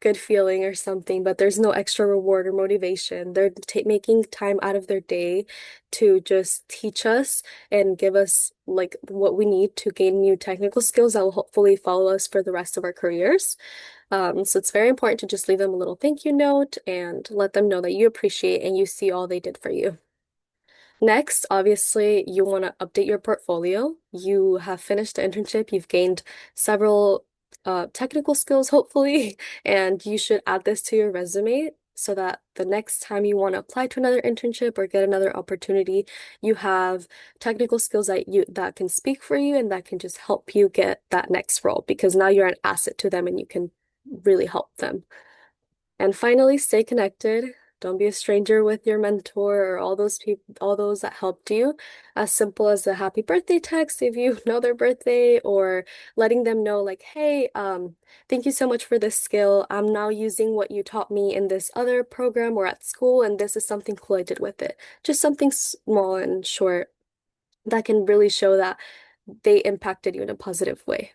good feeling or something, but there's no extra reward or motivation. They're making time out of their day to just teach us and give us like what we need to gain new technical skills that will hopefully follow us for the rest of our careers. So it's very important to just leave them a little thank you note and let them know that you appreciate and you see all they did for you. Next, obviously, you want to update your portfolio. You have finished the internship, you've gained several technical skills, hopefully, and you should add this to your resume so that the next time you want to apply to another internship or get another opportunity, you have technical skills that can speak for you and that can just help you get that next role because now you're an asset to them and you can really help them. And finally, stay connected. Don't be a stranger with your mentor or all those people, all those that helped you. As simple as a happy birthday text if you know their birthday, or letting them know, like, hey, thank you so much for this skill. I'm now using what you taught me in this other program or at school, and this is something cool I did with it. Just something small and short that can really show that they impacted you in a positive way.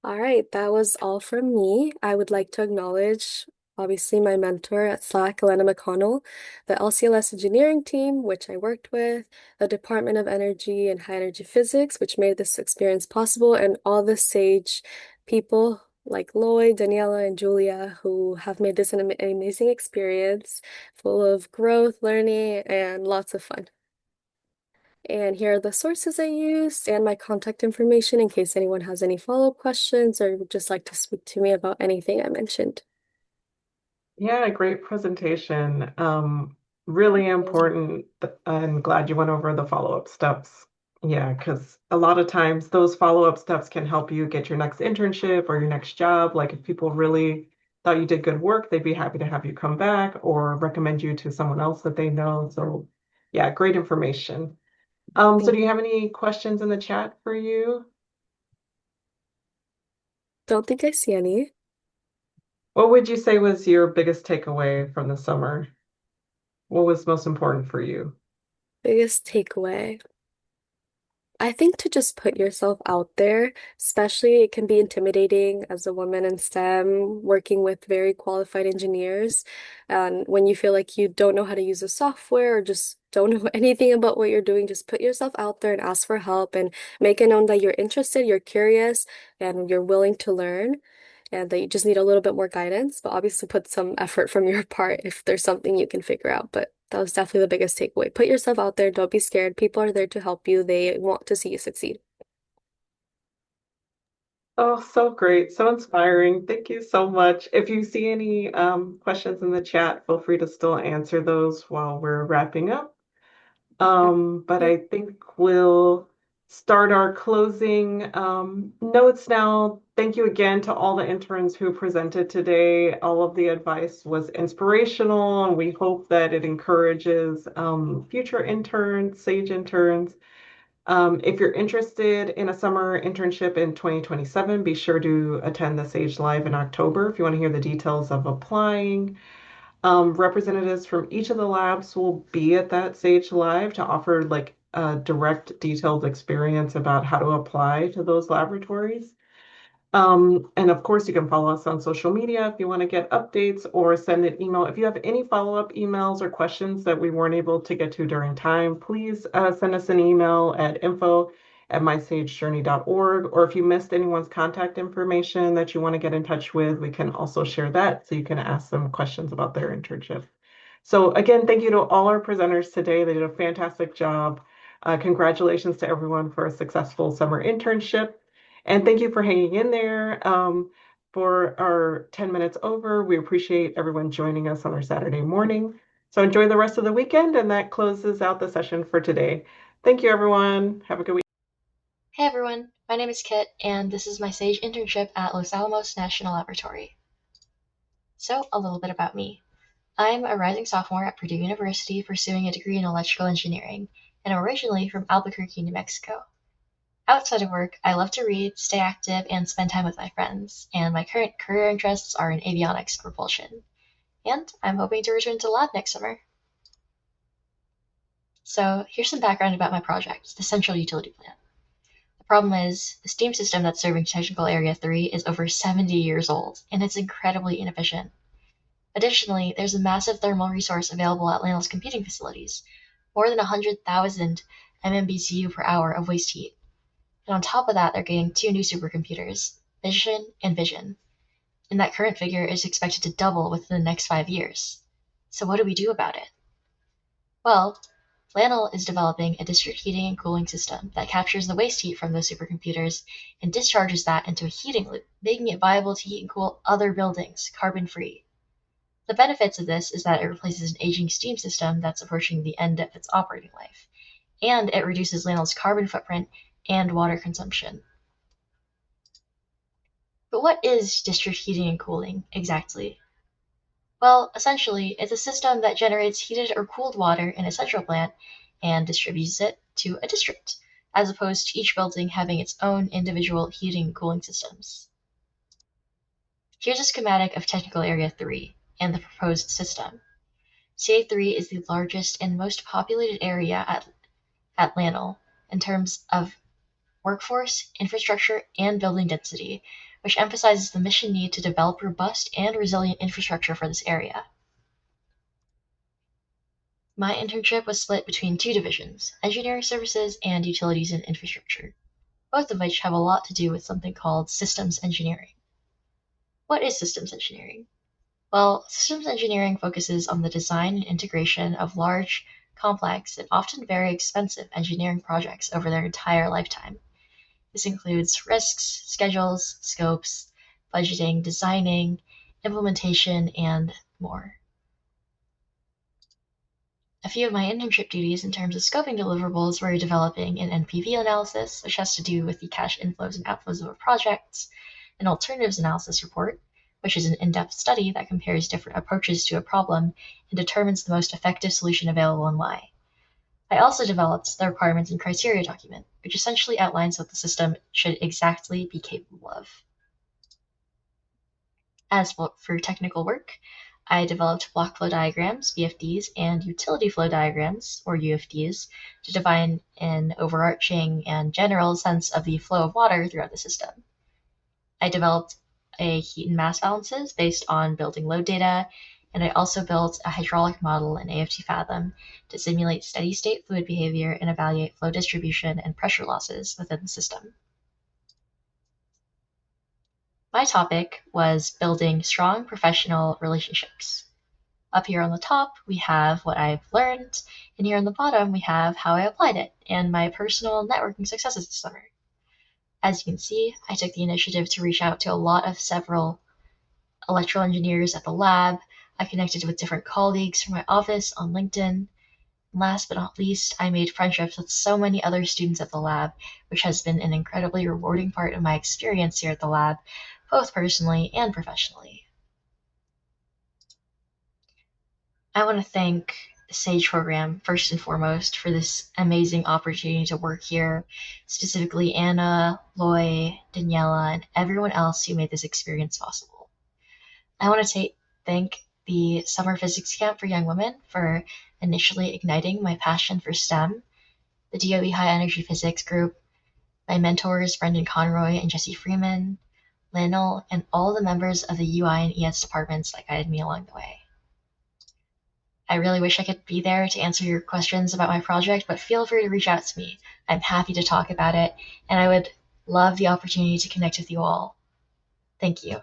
All right, that was all from me. I would like to acknowledge, obviously, my mentor at SLAC, Elena McConnell, the LCLS engineering team, which I worked with, the Department of Energy and High Energy Physics, which made this experience possible, and all the SAGE people like Lloyd, Daniela, and Julia, who have made this an amazing experience full of growth, learning, and lots of fun. And here are the sources I used and my contact information in case anyone has any follow-up questions or would just like to speak to me about anything I mentioned. Yeah, great presentation. Really important. I'm glad you went over the follow-up steps. Yeah, because a lot of times those follow-up steps can help you get your next internship or your next job. Like if people really thought you did good work, they'd be happy to have you come back or recommend you to someone else that they know. So yeah, great information. So do you have any questions in the chat for you? Don't think I see any. What would you say was your biggest takeaway from the summer? What was most important for you? Biggest takeaway. I think to just put yourself out there, especially it can be intimidating as a woman in STEM, working with very qualified engineers. And when you feel like you don't know how to use a software or just don't know anything about what you're doing, just put yourself out there and ask for help and make it known that you're interested, you're curious, and you're willing to learn, and that you just need a little bit more guidance, but obviously put some effort from your part if there's something you can figure out. But that was definitely the biggest takeaway. Put yourself out there, don't be scared. People are there to help you. They want to see you succeed. Oh, so great. So inspiring. Thank you so much. If you see any questions in the chat, feel free to still answer those while we're wrapping up. But I think we'll start our closing notes now. Thank you again to all the interns who presented today. All of the advice was inspirational, and we hope that it encourages future interns, SAGE interns. If you're interested in a summer internship in 2027, be sure to attend the SAGE Live in October if you want to hear the details of applying. Representatives from each of the labs will be at that SAGE Live to offer like a direct, detailed experience about how to apply to those laboratories. And of course, you can follow us on social media if you want to get updates or send an email. If you have any follow-up emails or questions that we weren't able to get to during time, please send us an email at info@mysagejourney.org. Or if you missed anyone's contact information that you want to get in touch with, we can also share that so you can ask them questions about their internship. So again, thank you to all our presenters today. They did a fantastic job. Congratulations to everyone for a successful summer internship. And thank you for hanging in there for our 10 minutes over. We appreciate everyone joining us on our Saturday morning. So enjoy the rest of the weekend, and that closes out the session for today. Thank you, everyone. Have a good week. Hey everyone, my name is Kit, and this is my SAGE internship at Los Alamos National Laboratory. So, a little bit about me. I'm a rising sophomore at Purdue University pursuing a degree in electrical engineering, and I'm originally from Albuquerque, New Mexico. Outside of work, I love to read, stay active, and spend time with my friends, and my current career interests are in avionics and propulsion. And I'm hoping to return to lab next summer. So here's some background about my project, the Central Utility Plant. The problem is, the steam system that's serving Technical Area 3 is over 70 years old, and it's incredibly inefficient. Additionally, there's a massive thermal resource available at LANL's computing facilities, more than 100,000 MMBTU per hour of waste heat. And on top of that, they're getting 2 new supercomputers, Fission and Vision. And that current figure is expected to double within the next 5 years. So what do we do about it? Well, LANL is developing a district heating and cooling system that captures the waste heat from those supercomputers and discharges that into a heating loop, making it viable to heat and cool other buildings, carbon-free. The benefits of this is that it replaces an aging steam system that's approaching the end of its operating life, and it reduces LANL's carbon footprint and water consumption. But what is district heating and cooling exactly? Well, essentially, it's a system that generates heated or cooled water in a central plant and distributes it to a district, as opposed to each building having its own individual heating and cooling systems. Here's a schematic of Technical Area 3 and the proposed system. CA3 is the largest and most populated area at LANL in terms of workforce, infrastructure, and building density, which emphasizes the mission need to develop robust and resilient infrastructure for this area. My internship was split between 2 divisions, engineering services and utilities and infrastructure, both of which have a lot to do with something called systems engineering. What is systems engineering? Well, systems engineering focuses on the design and integration of large, complex, and often very expensive engineering projects over their entire lifetime. This includes risks, schedules, scopes, budgeting, designing, implementation, and more. A few of my internship duties in terms of scoping deliverables were developing an NPV analysis, which has to do with the cash inflows and outflows of a project, an alternatives analysis report, which is an in-depth study that compares different approaches to a problem and determines the most effective solution available and why. I also developed the requirements and criteria document, which essentially outlines what the system should exactly be capable of. As for technical work, I developed block flow diagrams, BFDs, and utility flow diagrams, or UFDs, to define an overarching and general sense of the flow of water throughout the system. I developed a heat and mass balances based on building load data, and I also built a hydraulic model in AFT Fathom to simulate steady state fluid behavior and evaluate flow distribution and pressure losses within the system. My topic was building strong professional relationships. Up here on the top, we have what I've learned, and here on the bottom, we have how I applied it and my personal networking successes this summer. As you can see, I took the initiative to reach out to a lot of several electrical engineers at the lab. I connected with different colleagues from my office on LinkedIn. And last but not least, I made friendships with so many other students at the lab, which has been an incredibly rewarding part of my experience here at the lab, both personally and professionally. I want to thank the SAGE program first and foremost for this amazing opportunity to work here, specifically Anna, Loy, Daniela, and everyone else who made this experience possible. I want to thank the Summer Physics Camp for Young Women for initially igniting my passion for STEM, the DOE High Energy Physics Group, my mentors Brendan Conroy and Jesse Freeman, Lynell, and all the members of the UI and ES departments that guided me along the way. I really wish I could be there to answer your questions about my project, but feel free to reach out to me. I'm happy to talk about it, and I would love the opportunity to connect with you all. Thank you.